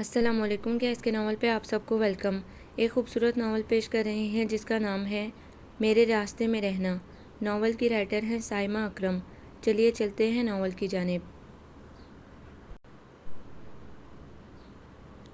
السلام علیکم۔ کیا اس کے ناول پہ آپ سب کو ویلکم۔ ایک خوبصورت ناول پیش کر رہے ہیں جس کا نام ہے میرے راستے میں رہنا۔ ناول کی رائٹر ہیں سائمہ اکرم۔ چلیے چلتے ہیں ناول کی جانب۔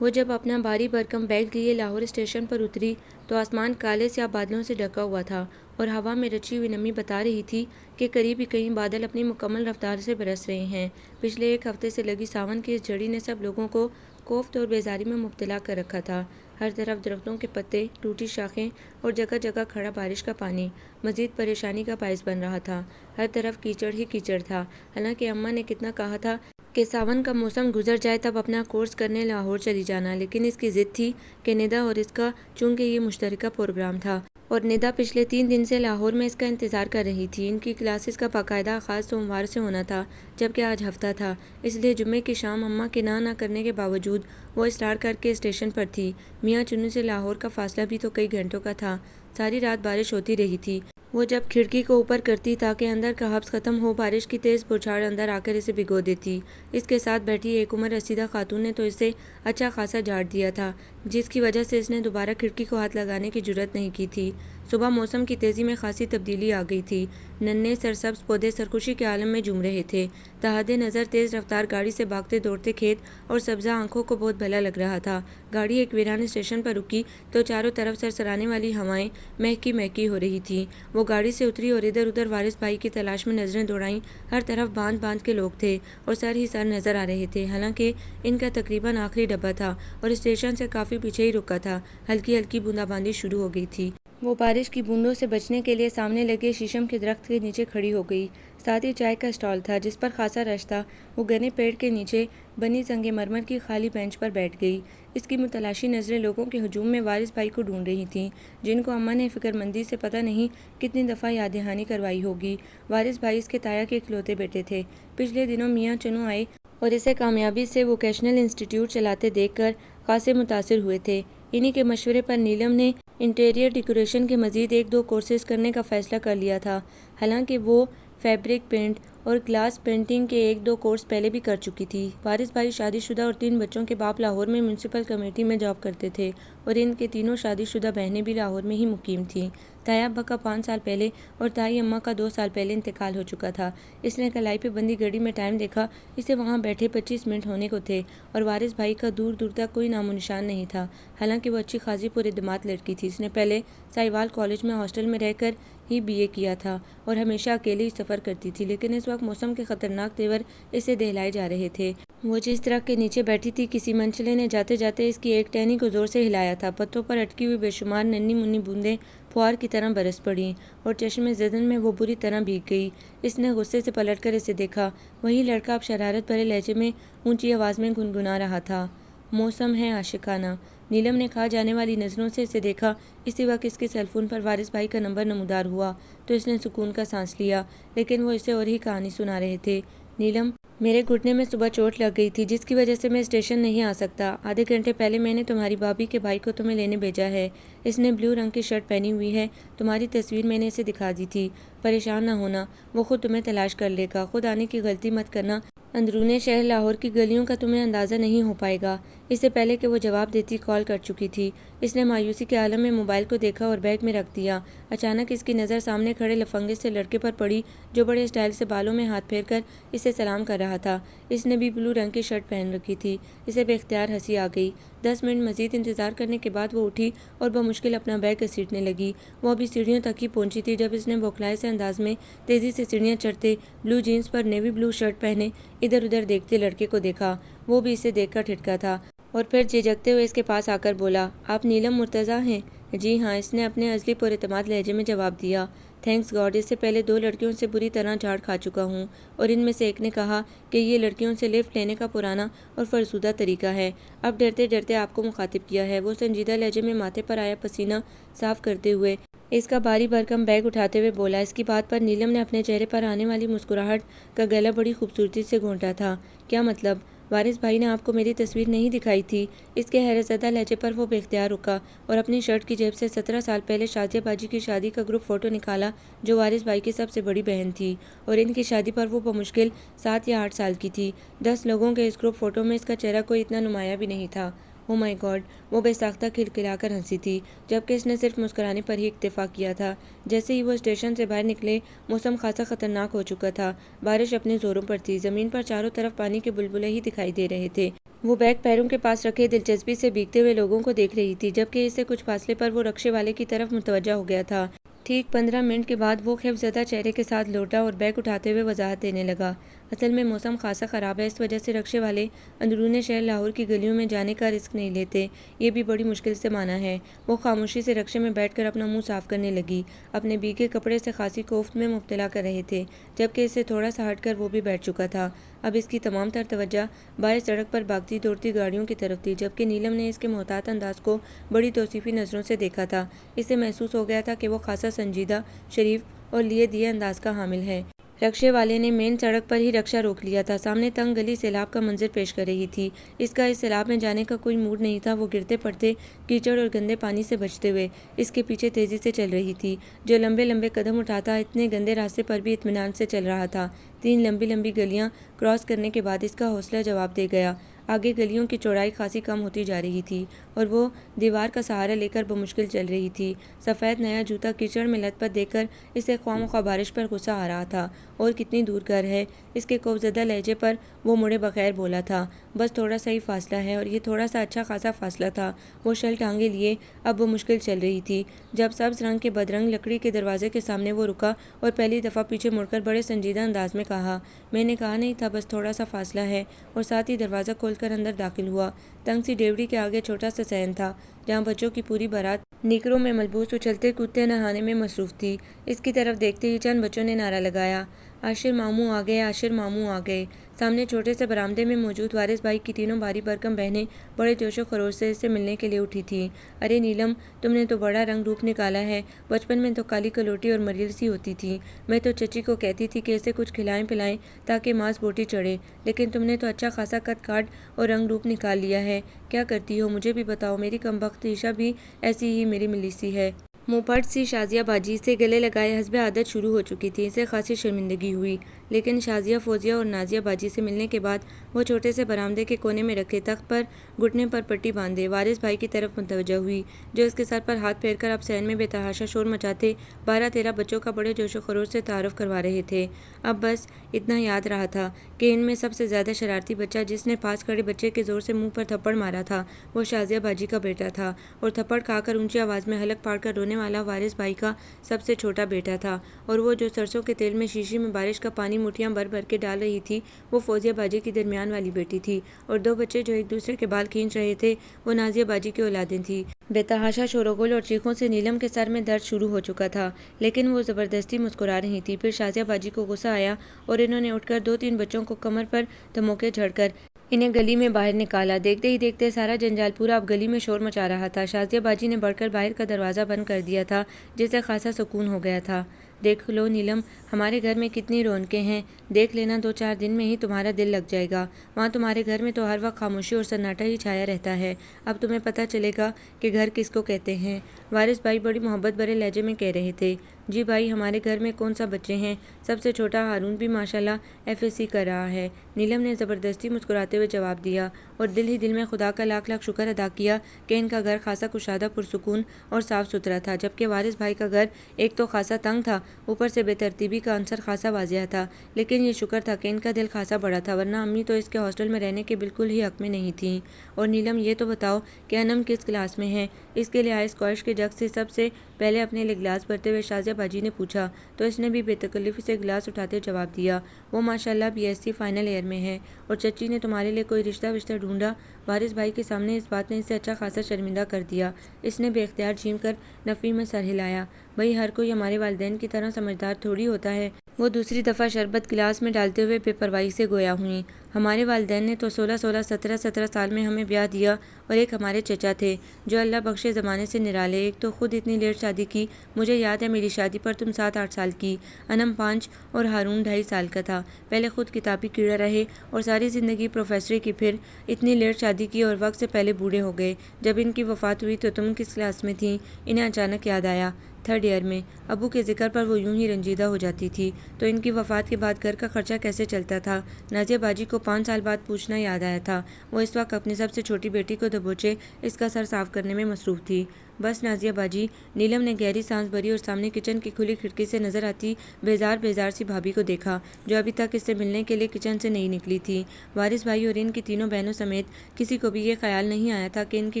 وہ جب اپنا بھاری بھرکم بیگ لیے لاہور اسٹیشن پر اتری تو آسمان کالے سیاہ بادلوں سے ڈھکا ہوا تھا اور ہوا میں رچی ہوئی نمی بتا رہی تھی کہ قریب ہی کہیں بادل اپنی مکمل رفتار سے برس رہے ہیں۔ پچھلے ایک ہفتے سے لگی ساون کی اس جھڑی نے سب لوگوں کو کوفت اور بیزاری میں مبتلا کر رکھا تھا۔ ہر طرف درختوں کے پتے، ٹوٹی شاخیں اور جگہ جگہ کھڑا بارش کا پانی مزید پریشانی کا باعث بن رہا تھا۔ ہر طرف کیچڑ ہی کیچڑ تھا۔ حالانکہ اماں نے کتنا کہا تھا کہ ساون کا موسم گزر جائے تب اپنا کورس کرنے لاہور چلی جانا، لیکن اس کی ضد تھی کہ ندا اور اس کا چونکہ یہ مشترکہ پروگرام تھا اور ندا پچھلے 3 دن سے لاہور میں اس کا انتظار کر رہی تھی۔ ان کی کلاسز کا باقاعدہ آغاز سوموار سے ہونا تھا جبکہ آج ہفتہ تھا، اس لیے جمعے کی شام اماں کے نہ کرنے کے باوجود وہ اسٹارٹ کر کے اسٹیشن پر تھی۔ میاں چنو سے لاہور کا فاصلہ بھی تو کئی گھنٹوں کا تھا۔ ساری رات بارش ہوتی رہی تھی۔ وہ جب کھڑکی کو اوپر کرتی تاکہ اندر کا حبس ختم ہو، بارش کی تیز بوچھاڑ اندر آ کر اسے بھگو دیتی۔ اس کے ساتھ بیٹھی ایک عمر رسیدہ خاتون نے تو اسے اچھا خاصا جھاڑ دیا تھا، جس کی وجہ سے اس نے دوبارہ کھڑکی کو ہاتھ لگانے کی جرأت نہیں کی تھی۔ صبح موسم کی تیزی میں خاصی تبدیلی آ گئی تھی۔ ننھے سرسبز پودے سرخوشی کے عالم میں جھوم رہے تھے۔ دہاڑے نظر تیز رفتار گاڑی سے بھاگتے دوڑتے کھیت اور سبزہ آنکھوں کو بہت بھلا لگ رہا تھا۔ گاڑی ایک ویران اسٹیشن پر رکی تو چاروں طرف سرسرانے والی ہوائیں مہکی مہکی ہو رہی تھیں۔ وہ گاڑی سے اتری اور ادھر ادھر وارث بھائی کی تلاش میں نظریں دوڑائیں۔ ہر طرف باندھ باندھ کے لوگ تھے اور سر ہی سر نظر آ رہے تھے، حالانکہ ان کا تقریباً آخری ڈبہ تھا اور اسٹیشن سے کافی پیچھے ہی رکا تھا۔ ہلکی ہلکی بوندا باندی شروع ہو گئی تھی۔ وہ بارش کی بوندوں سے بچنے کے لیے سامنے لگے شیشم کے درخت کے نیچے کھڑی ہو گئی۔ ساتھ ہی چائے کا اسٹال تھا جس پر خاصا رش تھا۔ وہ گھنے پیڑ کے نیچے بنی سنگ مرمر کی خالی بینچ پر بیٹھ گئی۔ اس کی متلاشی نظریں لوگوں کے ہجوم میں وارث بھائی کو ڈھونڈ رہی تھیں، جن کو اماں نے فکر مندی سے پتہ نہیں کتنی دفعہ یاد دہانی کروائی ہوگی۔ وارث بھائی اس کے تایا کے اکلوتے بیٹے تھے۔ پچھلے دنوں میاں چنو آئے اور اسے کامیابی سے ووکیشنل انسٹی ٹیوٹ چلاتے دیکھ کر خاصے متاثر ہوئے تھے۔ انہی کے مشورے پر نیلم نے انٹیریئر ڈیکوریشن کے مزید 1-2 کورسز کرنے کا فیصلہ کر لیا تھا۔ حالانکہ وہ فیبرک پینٹ اور گلاس پینٹنگ کے 1-2 کورس پہلے بھی کر چکی تھی۔ وارث بھائی شادی شدہ اور 3 بچوں کے باپ لاہور میں میونسپل کمیٹی میں جاب کرتے تھے اور ان کے تینوں شادی شدہ بہنیں بھی لاہور میں ہی مقیم تھیں۔ تایا ابا کا 5 سال پہلے اور تائی اماں کا 2 سال پہلے انتقال ہو چکا تھا۔ اس نے کلائی پہ بندی گھڑی میں ٹائم دیکھا۔ اسے وہاں بیٹھے 25 منٹ ہونے کو تھے اور وارث بھائی کا دور دور تک کوئی نام و نشان نہیں تھا۔ حالانکہ وہ اچھی خاصی پراعتماد لڑکی تھی۔ اس نے پہلے ساہیوال کالج میں ہاسٹل میں رہ کر ہی BA کیا تھا اور ہمیشہ اکیلے ہی سفر کرتی تھی، لیکن اس وقت موسم کے خطرناک تیور اسے دہلائے جا رہے تھے۔ وہ جس درخت کے نیچے بیٹھی تھی، کسی منچلے نے جاتے جاتے اس کی ایک ٹہنی کو زور سے ہلایا تھا۔ پتوں پر اٹکی ہوئی بے شمار ننھی منھی بوندیں پھوار کی طرح برس پڑیں اور چشم زدن میں وہ بری طرح بھیگ گئی۔ اس نے غصے سے پلٹ کر اسے دیکھا۔ وہی لڑکا اب شرارت بھرے لہجے میں اونچی آواز میں گنگنا رہا تھا، موسم ہے عاشقانہ۔ نیلم نے کھا جانے والی نظروں سے اسے دیکھا۔ اسی وقت اس کے سیل فون پر وارث بھائی کا نمبر نمودار ہوا تو اس نے سکون کا سانس لیا، لیکن وہ اسے اور ہی کہانی سنا رہے تھے۔ نیلم، میرے گھٹنے میں صبح چوٹ لگ گئی تھی جس کی وجہ سے میں اسٹیشن نہیں آ سکتا۔ آدھے گھنٹے پہلے میں نے تمہاری بھابھی کے بھائی کو تمہیں لینے بھیجا ہے۔ اس نے بلیو رنگ کی شرٹ پہنی ہوئی ہے۔ تمہاری تصویر میں نے اسے دکھا دی تھی۔ پریشان نہ ہونا، وہ خود تمہیں تلاش کر لے گا۔ خود آنے کی غلطی مت کرنا۔ اندرون شہر لاہور کی گلیوں کا تمہیں اندازہ نہیں ہو پائے گا۔ اس سے پہلے کہ وہ جواب دیتی کال کر چکی تھی۔ اس نے مایوسی کے عالم میں موبائل کو دیکھا اور بیگ میں رکھ دیا۔ اچانک اس کی نظر سامنے کھڑے لفنگے سے لڑکے پر پڑی جو بڑے اسٹائل سے بالوں میں ہاتھ پھیر کر اسے سلام کر رہا تھا۔ اس نے بھی بلو رنگ کی شرٹ پہن رکھی تھی۔ اسے بے اختیار ہنسی آ گئی۔ 10 منٹ مزید انتظار کرنے کے بعد وہ اٹھی اور بمشکل اپنا بیگ گھسیٹنے لگی۔ وہ ابھی سیڑھیوں تک ہی پہنچی تھی جب اس نے بوکھلائے سے انداز میں تیزی سے سیڑھیاں چڑھتے، بلو جینس پر نیوی بلو شرٹ پہنے ادھر ادھر دیکھتے لڑکے کو دیکھا۔ وہ بھی اسے دیکھ کر ٹھٹکا تھا اور پھر جھجکتے ہوئے اس کے پاس آ کر بولا، آپ نیلم مرتضیٰ ہیں؟ جی ہاں، اس نے اپنے ازلی پراعتماد لہجے میں جواب دیا۔ تھینکس گاڈ، اس سے پہلے 2 لڑکیوں سے بری طرح جھاڑ کھا چکا ہوں اور ان میں سے ایک نے کہا کہ یہ لڑکیوں سے لفٹ لینے کا پرانا اور فرسودہ طریقہ ہے۔ اب ڈرتے ڈرتے آپ کو مخاطب کیا ہے۔ وہ سنجیدہ لہجے میں ماتھے پر آیا پسینہ صاف کرتے ہوئے اس کا بھاری بھرکم بیگ اٹھاتے ہوئے بولا۔ اس کی بات پر نیلم نے اپنے چہرے پر آنے والی مسکراہٹ کا گلا بڑی خوبصورتی سے گھونٹا تھا۔ کیا مطلب؟ وارث بھائی نے آپ کو میری تصویر نہیں دکھائی تھی؟ اس کے حیرت زدہ لہجے پر وہ بے اختیار رکا اور اپنی شرٹ کی جیب سے 17 سال پہلے شازیہ باجی کی شادی کا گروپ فوٹو نکالا جو وارث بھائی کی سب سے بڑی بہن تھی اور ان کی شادی پر وہ بمشکل 7 یا 8 سال کی تھی۔ 10 لوگوں کے اس گروپ فوٹو میں اس کا چہرہ کوئی اتنا نمایاں بھی نہیں تھا۔ او مائی گاڈ، وہ بے ساختہ کھلکھلا کر ہنسی تھی، جبکہ اس نے صرف مسکرانے پر ہی اکتفا کیا تھا۔ جیسے ہی وہ اسٹیشن سے باہر نکلے، موسم خاصا خطرناک ہو چکا تھا۔ بارش اپنے زوروں پر تھی، زمین پر چاروں طرف پانی کے بلبلے ہی دکھائی دے رہے تھے۔ وہ بیگ پیروں کے پاس رکھے دلچسپی سے بھیگتے ہوئے لوگوں کو دیکھ رہی تھی، جبکہ اس سے کچھ فاصلے پر وہ رکشے والے کی طرف متوجہ ہو گیا تھا۔ ٹھیک 15 منٹ کے بعد وہ خیفزدہ چہرے کے ساتھ لوٹا اور بیگ اٹھاتے ہوئے وضاحت دینے لگا۔ اصل میں موسم خاصا خراب ہے، اس وجہ سے رکشے والے اندرون شہر لاہور کی گلیوں میں جانے کا رسک نہیں لیتے، یہ بھی بڑی مشکل سے مانا ہے۔ وہ خاموشی سے رکشے میں بیٹھ کر اپنا منہ صاف کرنے لگی، اپنے بھیگے کپڑے سے خاصی کوفت میں مبتلا کر رہے تھے، جبکہ اس سے تھوڑا سا ہٹ کر وہ بھی بیٹھ چکا تھا۔ اب اس کی تمام تر توجہ باہر سڑک پر بھاگتی دوڑتی گاڑیوں کی طرف تھی، جبکہ نیلم نے اس کے محتاط انداز کو بڑی توصیفی نظروں سے دیکھا تھا۔ اسے محسوس ہو گیا تھا کہ وہ خاصا سنجیدہ، شریف اور لیے دیے انداز کا حامل ہے۔ رکشے والے نے مین سڑک پر ہی رکشہ روک لیا تھا۔ سامنے تنگ گلی سیلاب کا منظر پیش کر رہی تھی۔ اس کا اس سیلاب میں جانے کا کوئی موڈ نہیں تھا۔ وہ گرتے پڑتے کیچڑ اور گندے پانی سے بچتے ہوئے اس کے پیچھے تیزی سے چل رہی تھی، جو لمبے لمبے قدم اٹھاتا اتنے گندے راستے پر بھی اطمینان سے چل رہا تھا۔ 3 لمبی لمبی گلیاں کراس کرنے کے بعد اس کا حوصلہ جواب دے گیا۔ آگے گلیوں کی چوڑائی خاصی کم ہوتی جا رہی تھی اور وہ دیوار کا سہارا لے کر بمشکل چل رہی تھی۔ سفید نیا جوتا کیچڑ میں لت پت دیکھ کر اسے خواہ مخواہ بارش پر غصہ آ رہا تھا۔ اور کتنی دور گھر ہے؟ اس کے خوفزدہ لہجے پر وہ مڑے بغیر بولا تھا، بس تھوڑا سا ہی فاصلہ ہے، اور یہ تھوڑا سا اچھا خاصا فاصلہ تھا۔ وہ شل ٹانگے لیے اب بمشکل چل رہی تھی، جب سبز رنگ کے بدرنگ لکڑی کے دروازے کے سامنے وہ رکا اور پہلی دفعہ پیچھے مڑ کر بڑے سنجیدہ انداز میں کہا، میں نے کہا نہیں تھا بس تھوڑا سا فاصلہ ہے، اور ساتھ ہی دروازہ کھول کر اندر داخل ہوا۔ تنگ سی ڈیوڑی کے آگے چھوٹا سا صحن تھا، جہاں بچوں کی پوری بارات نیکروں میں ملبوس اچھلتے کودتے نہانے میں مصروف تھی۔ اس کی طرف دیکھتے ہی چند بچوں نے نعرہ لگایا، عاشر ماموں آ گئے، عاشر ماموں آ گئے۔ سامنے چھوٹے سے برآمدے میں موجود وارث بھائی کی تینوں بھاری بھرکم بہنیں بڑے جوش و خروش سے اس سے ملنے کے لیے اٹھی تھیں۔ ارے نیلم، تم نے تو بڑا رنگ روپ نکالا ہے، بچپن میں تو کالی کلوٹی اور مریل سی ہوتی تھی۔ میں تو چچی کو کہتی تھی کہ اسے کچھ کھلائیں پلائیں تاکہ ماس بوٹی چڑھے، لیکن تم نے تو اچھا خاصا قد کاٹ اور رنگ روپ نکال لیا ہے۔ کیا کرتی ہو مجھے بھی بتاؤ، میری کمبخت عیشا بھی ایسی ہی میری ملی سی ہے۔ منہ پھٹ سی شازیہ باجی سے گلے لگائے حسب عادت شروع ہو چکی تھی۔ اسے خاصی شرمندگی ہوئی، لیکن شازیہ، فوزیہ اور نازیہ باجی سے ملنے کے بعد وہ چھوٹے سے برآمدے کے کونے میں رکھے تخت پر گھٹنے پر پٹی باندھے وارث بھائی کی طرف متوجہ ہوئی، جو اس کے سر پر ہاتھ پھیر کر اب صحن میں بے تحاشا شور مچاتے 12-13 بچوں کا بڑے جوش و خروش سے تعارف کروا رہے تھے۔ اب بس اتنا یاد رہا تھا کہ ان میں سب سے زیادہ شرارتی بچہ، جس نے پاس کھڑے بچے کے زور سے منہ پر تھپڑ مارا تھا، وہ شازیہ باجی کا بیٹا تھا، اور تھپڑ کھا کر اونچی آواز میں حلق پھاڑ کر رونے والا وارث بھائی کا سب سے چھوٹا بیٹا تھا، اور وہ جو سرسوں کے تیل میں شیشی میں بارش کا پانی مٹھیاں بھر بھر کے ڈال رہی تھی، وہ فوزیہ باجی کی درمیان والی بیٹی تھی، اور 2 بچے جو ایک دوسرے کے بال کھینچ رہے تھے وہ نازیہ باجی کی اولادیں تھیں۔ بے تحاشا شور و غل اور چیخوں سے نیلم کے سر میں درد شروع ہو چکا تھا، لیکن وہ زبردستی مسکرا رہی تھی۔ پھر شازیہ باجی کو غصہ آیا اور انہوں نے اٹھ کر 2-3 بچوں کو کمر پر دھموکے جھڑ کر انہیں گلی میں باہر نکالا۔ دیکھتے ہی دیکھتے سارا جنجال پورا اب گلی میں شور مچا رہا تھا۔ شازیہ باجی نے بڑھ کر باہر کا دروازہ بند کر دیا تھا، جس سے خاصا سکون ہو گیا تھا۔ دیکھ لو نیلم، ہمارے گھر میں کتنی رونقیں ہیں، دیکھ لینا 2-4 دن میں ہی تمہارا دل لگ جائے گا۔ وہاں تمہارے گھر میں تو ہر وقت خاموشی اور سناٹا ہی چھایا رہتا ہے، اب تمہیں پتہ چلے گا کہ گھر کس کو کہتے ہیں۔ وارث بھائی بڑی محبت بھرے لہجے میں کہہ رہے تھے، جی بھائی، ہمارے گھر میں کون سا بچے ہیں، سب سے چھوٹا ہارون بھی ماشاءاللہ FSC کر رہا ہے۔ نیلم نے زبردستی مسکراتے ہوئے جواب دیا، اور دل ہی دل میں خدا کا لاکھ لاکھ شکر ادا کیا کہ ان کا گھر خاصا کشادہ پرسکون اور صاف ستھرا تھا، جبکہ وارث بھائی کا گھر ایک تو خاصا تنگ تھا، اوپر سے بے ترتیبی کا عنصر خاصا واضح تھا۔ لیکن یہ شکر تھا کہ ان کا دل خاصا بڑا تھا، ورنہ امی تو اس کے ہاسٹل میں رہنے کے بالکل ہی حق میں نہیں تھیں۔ اور نیلم، یہ تو بتاؤ کہ انم کس کلاس میں ہے؟ اس کے لیے آئس اسکواش کے جگ سے سب سے پہلے اپنے لیے گلاس بھرتے ہوئے شازیہ باجی نے پوچھا، تو اس نے بھی بے تکلفی سے گلاس اٹھاتے جواب دیا، وہ ماشاءاللہ BSc فائنل ایئر میں ہے۔ اور چچی نے تمہارے لیے کوئی رشتہ وشتہ ڈھونڈا؟ وارث بھائی کے سامنے اس بات نے اسے اچھا خاصا شرمندہ کر دیا۔ اس نے بے اختیار جھیم کر نفی میں سر ہلایا، بھئی ہر کوئی ہمارے والدین کی طرح سمجھدار تھوڑی ہوتا ہے۔ وہ دوسری دفعہ شربت گلاس میں ڈالتے ہوئے بے پرواہی سے گویا ہوئیں، ہمارے والدین نے تو 16 17 سال میں ہمیں بیاہ دیا، اور ایک ہمارے چچا تھے جو اللہ بخشے زمانے سے نرالے، ایک تو خود اتنی لیٹ شادی کی۔ مجھے یاد ہے میری شادی پر تم 7 8 سال کی، انم 5 اور ہارون 2.5 سال کا تھا۔ پہلے خود کتابی کیڑا رہے اور ساری زندگی پروفیسری کی، پھر اتنی لیٹ شادی کی اور وقت سے پہلے بوڑھے ہو گئے۔ جب ان کی وفات ہوئی تو تم کس کلاس میں تھیں؟ انہیں اچانک یاد آیا، 3rd ایئر میں۔ ابو کے ذکر پر وہ یوں ہی رنجیدہ ہو جاتی تھی۔ تو ان کی وفات کے بعد گھر کا خرچہ کیسے چلتا تھا؟ نازیہ باجی کو 5 سال بعد پوچھنا یاد آیا تھا۔ وہ اس وقت اپنی سب سے چھوٹی بیٹی کو دبوچے اس کا سر صاف کرنے میں مصروف تھی۔ بس نازیہ باجی، نیلم نے گہری سانس بھری اور سامنے کچن کی کھلی کھڑکی سے نظر آتی بیزار سی بھابھی کو دیکھا، جو ابھی تک اس سے ملنے کے لیے کچن سے نہیں نکلی تھی۔ وارث بھائی اور ان کی تینوں بہنوں سمیت کسی کو بھی یہ خیال نہیں آیا تھا کہ ان کی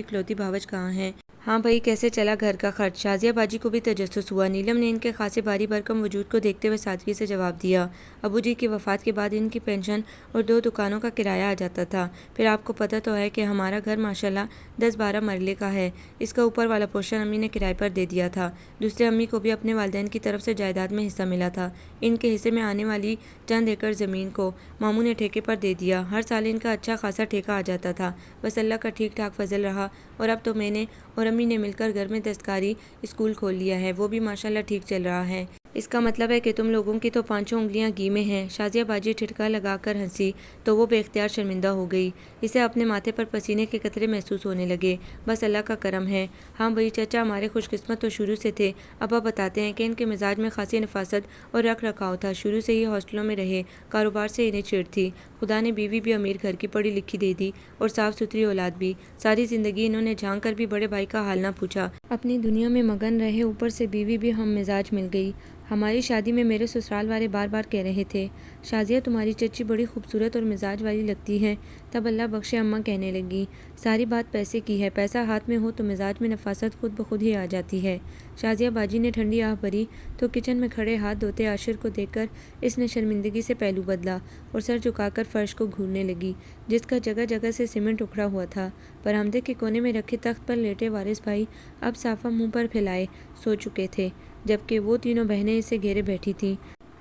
اکلوتی بھاوج کہاں ہے۔ ہاں بھائی، کیسے چلا گھر کا خرچ؟ شازیہ باجی کو بھی تجسس ہوا۔ نیلم نے ان کے خاصے بھاری بھرکم وجود کو دیکھتے ہوئے سادگی سے جواب دیا، ابو جی کی وفات کے بعد ان کی پینشن اور 2 دکانوں کا کرایہ آ جاتا تھا۔ پھر آپ کو پتہ تو ہے کہ ہمارا گھر ماشاءاللہ 10 12 مرلے کا ہے۔ اس کا اوپر والا پورشن امی نے کرائے پر دے دیا تھا۔ دوسرے امی کو بھی اپنے والدین کی طرف سے جائیداد میں حصہ ملا تھا۔ ان کے حصے میں آنے والی چند ایکڑ زمین کو ماموں نے ٹھیکے پر دے دیا۔ ہر سال ان کا اچھا خاصا ٹھیکہ آ جاتا تھا۔ بس اللہ کا ٹھیک ٹھاک فضل رہا، اور اب تو میں نے اور امی نے مل کر گھر میں دستکاری اسکول کھول لیا ہے، وہ بھی ماشاءاللہ ٹھیک چل رہا ہے۔ اس کا مطلب ہے کہ تم لوگوں کی تو 5 انگلیاں گھی میں ہیں۔ شازیہ باجی ٹھٹکا لگا کر ہنسی تو وہ بے اختیار شرمندہ ہو گئی۔ اسے اپنے ماتھے پر پسینے کے قطرے محسوس ہونے لگے۔ بس اللہ کا کرم ہے۔ ہاں بھائی، چچا ہمارے خوش قسمت تو شروع سے تھے۔ ابا بتاتے ہیں کہ ان کے مزاج میں خاصی نفاست اور رکھ رکھاؤ تھا، شروع سے ہی ہاسٹلوں میں رہے، کاروبار سے انہیں چڑ تھی۔ خدا نے بیوی بھی امیر گھر کی پڑھی لکھی دے دی اور صاف ستھری اولاد بھی۔ ساری زندگی انہوں نے جھانک کر بھی بڑے بھائی کا حال نہ پوچھا، اپنی دنیا میں مگن رہے، اوپر سے بیوی بھی ہم مزاج مل گئی۔ ہماری شادی میں میرے سسرال والے بار بار کہہ رہے تھے، شازیہ تمہاری چچی بڑی خوبصورت اور مزاج والی لگتی ہے۔ تب اللہ بخشے اماں کہنے لگی، ساری بات پیسے کی ہے، پیسہ ہاتھ میں ہو تو مزاج میں نفاست خود بخود ہی آ جاتی ہے۔ شازیہ باجی نے ٹھنڈی آہ بھری تو کچن میں کھڑے ہاتھ دھوتے عاشر کو دیکھ کر اس نے شرمندگی سے پہلو بدلا اور سر جھکا کر فرش کو گھورنے لگی، جس کا جگہ جگہ سے سیمنٹ اکھڑا ہوا تھا۔ برآمدے کے کونے میں رکھے تخت پر لیٹے وارث بھائی اب صافہ منہ پر پھیلائے سو چکے تھے، جبکہ وہ تینوں بہنیں اسے گھیرے بیٹھی تھیں،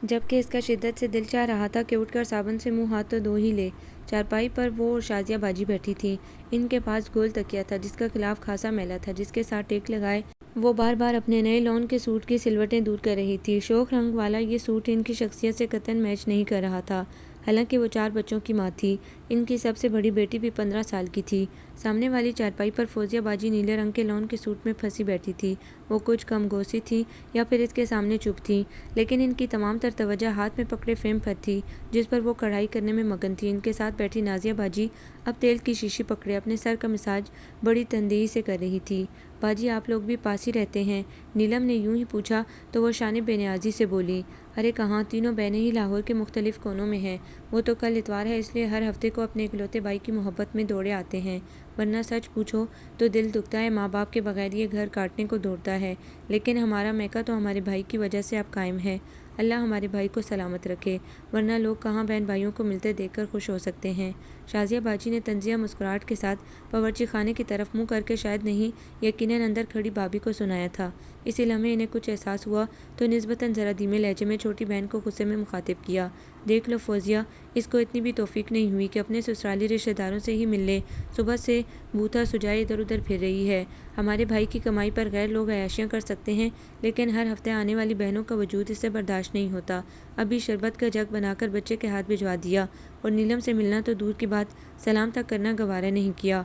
جبکہ اس کا شدت سے دل چاہ رہا تھا کہ اٹھ کر صابن سے منہ ہاتھ تو دھو ہی لے۔ چارپائی پر وہ اور شازیہ باجی بیٹھی تھیں۔ ان کے پاس گول تکیہ تھا جس کا غلاف خاصا میلا تھا، جس کے ساتھ ٹیک لگائے وہ بار بار اپنے نئے لون کے سوٹ کی سلوٹیں دور کر رہی تھی۔ شوخ رنگ والا یہ سوٹ ان کی شخصیت سے قطعاً میچ نہیں کر رہا تھا، حالانکہ وہ 4 بچوں کی ماں تھی۔ ان کی سب سے بڑی بیٹی بھی 15 سال کی تھی۔ سامنے والی چارپائی پر فوزیہ باجی نیلے رنگ کے لون کے سوٹ میں پھنسی بیٹھی تھی۔ وہ کچھ کم گوسی تھی یا پھر اس کے سامنے چپ تھی، لیکن ان کی تمام تر توجہ ہاتھ میں پکڑے فریم پر تھی جس پر وہ کڑھائی کرنے میں مگن تھی۔ ان کے ساتھ بیٹھی نازیہ باجی اب تیل کی شیشی پکڑے اپنے سر کا مساج بڑی تندیہی سے کر رہی تھی۔ باجی آپ لوگ بھی پاس ہی رہتے ہیں؟ نیلم نے یوں ہی پوچھا تو وہ شان بے نیازی سے بولی، ارے کہاں، تینوں بہنیں ہی لاہور کے مختلف کونوں میں ہیں۔ وہ تو کل اتوار ہے اس لیے ہر ہفتے کو اپنے اکلوتے بھائی کی محبت میں دوڑے آتے ہیں، ورنہ سچ پوچھو تو دل دکھتا ہے، ماں باپ کے بغیر یہ گھر کاٹنے کو دوڑتا ہے، لیکن ہمارا میکا تو ہمارے بھائی کی وجہ سے اب قائم ہے۔ اللہ ہمارے بھائی کو سلامت رکھے، ورنہ لوگ کہاں بہن بھائیوں کو ملتے دیکھ کر خوش ہو سکتے ہیں۔ شازیہ باجی نے طنزیہ مسکراہٹ کے ساتھ باورچی خانے کی طرف منہ کر کے شاید نہیں یقیناً اندر کھڑی بھابھی کو سنایا تھا۔ اسی لمحے انہیں کچھ احساس ہوا تو نسبتاً ذرا دھیمے لہجے میں چھوٹی بہن کو غصے میں مخاطب کیا، دیکھ لو فوزیہ، اس کو اتنی بھی توفیق نہیں ہوئی کہ اپنے سسرالی رشتہ داروں سے ہی مل لے، صبح سے بوتھا سجائے ادھر ادھر پھر رہی ہے۔ ہمارے بھائی کی کمائی پر غیر لوگ عیاشیاں کر سکتے ہیں، لیکن ہر ہفتے آنے والی بہنوں کا وجود اس سے برداشت نہیں ہوتا۔ ابھی شربت کا جگ بنا کر بچے کے ہاتھ بھجوا دیا، اور نیلم سے ملنا تو دور کی بات، سلام تک کرنا گوارا نہیں کیا۔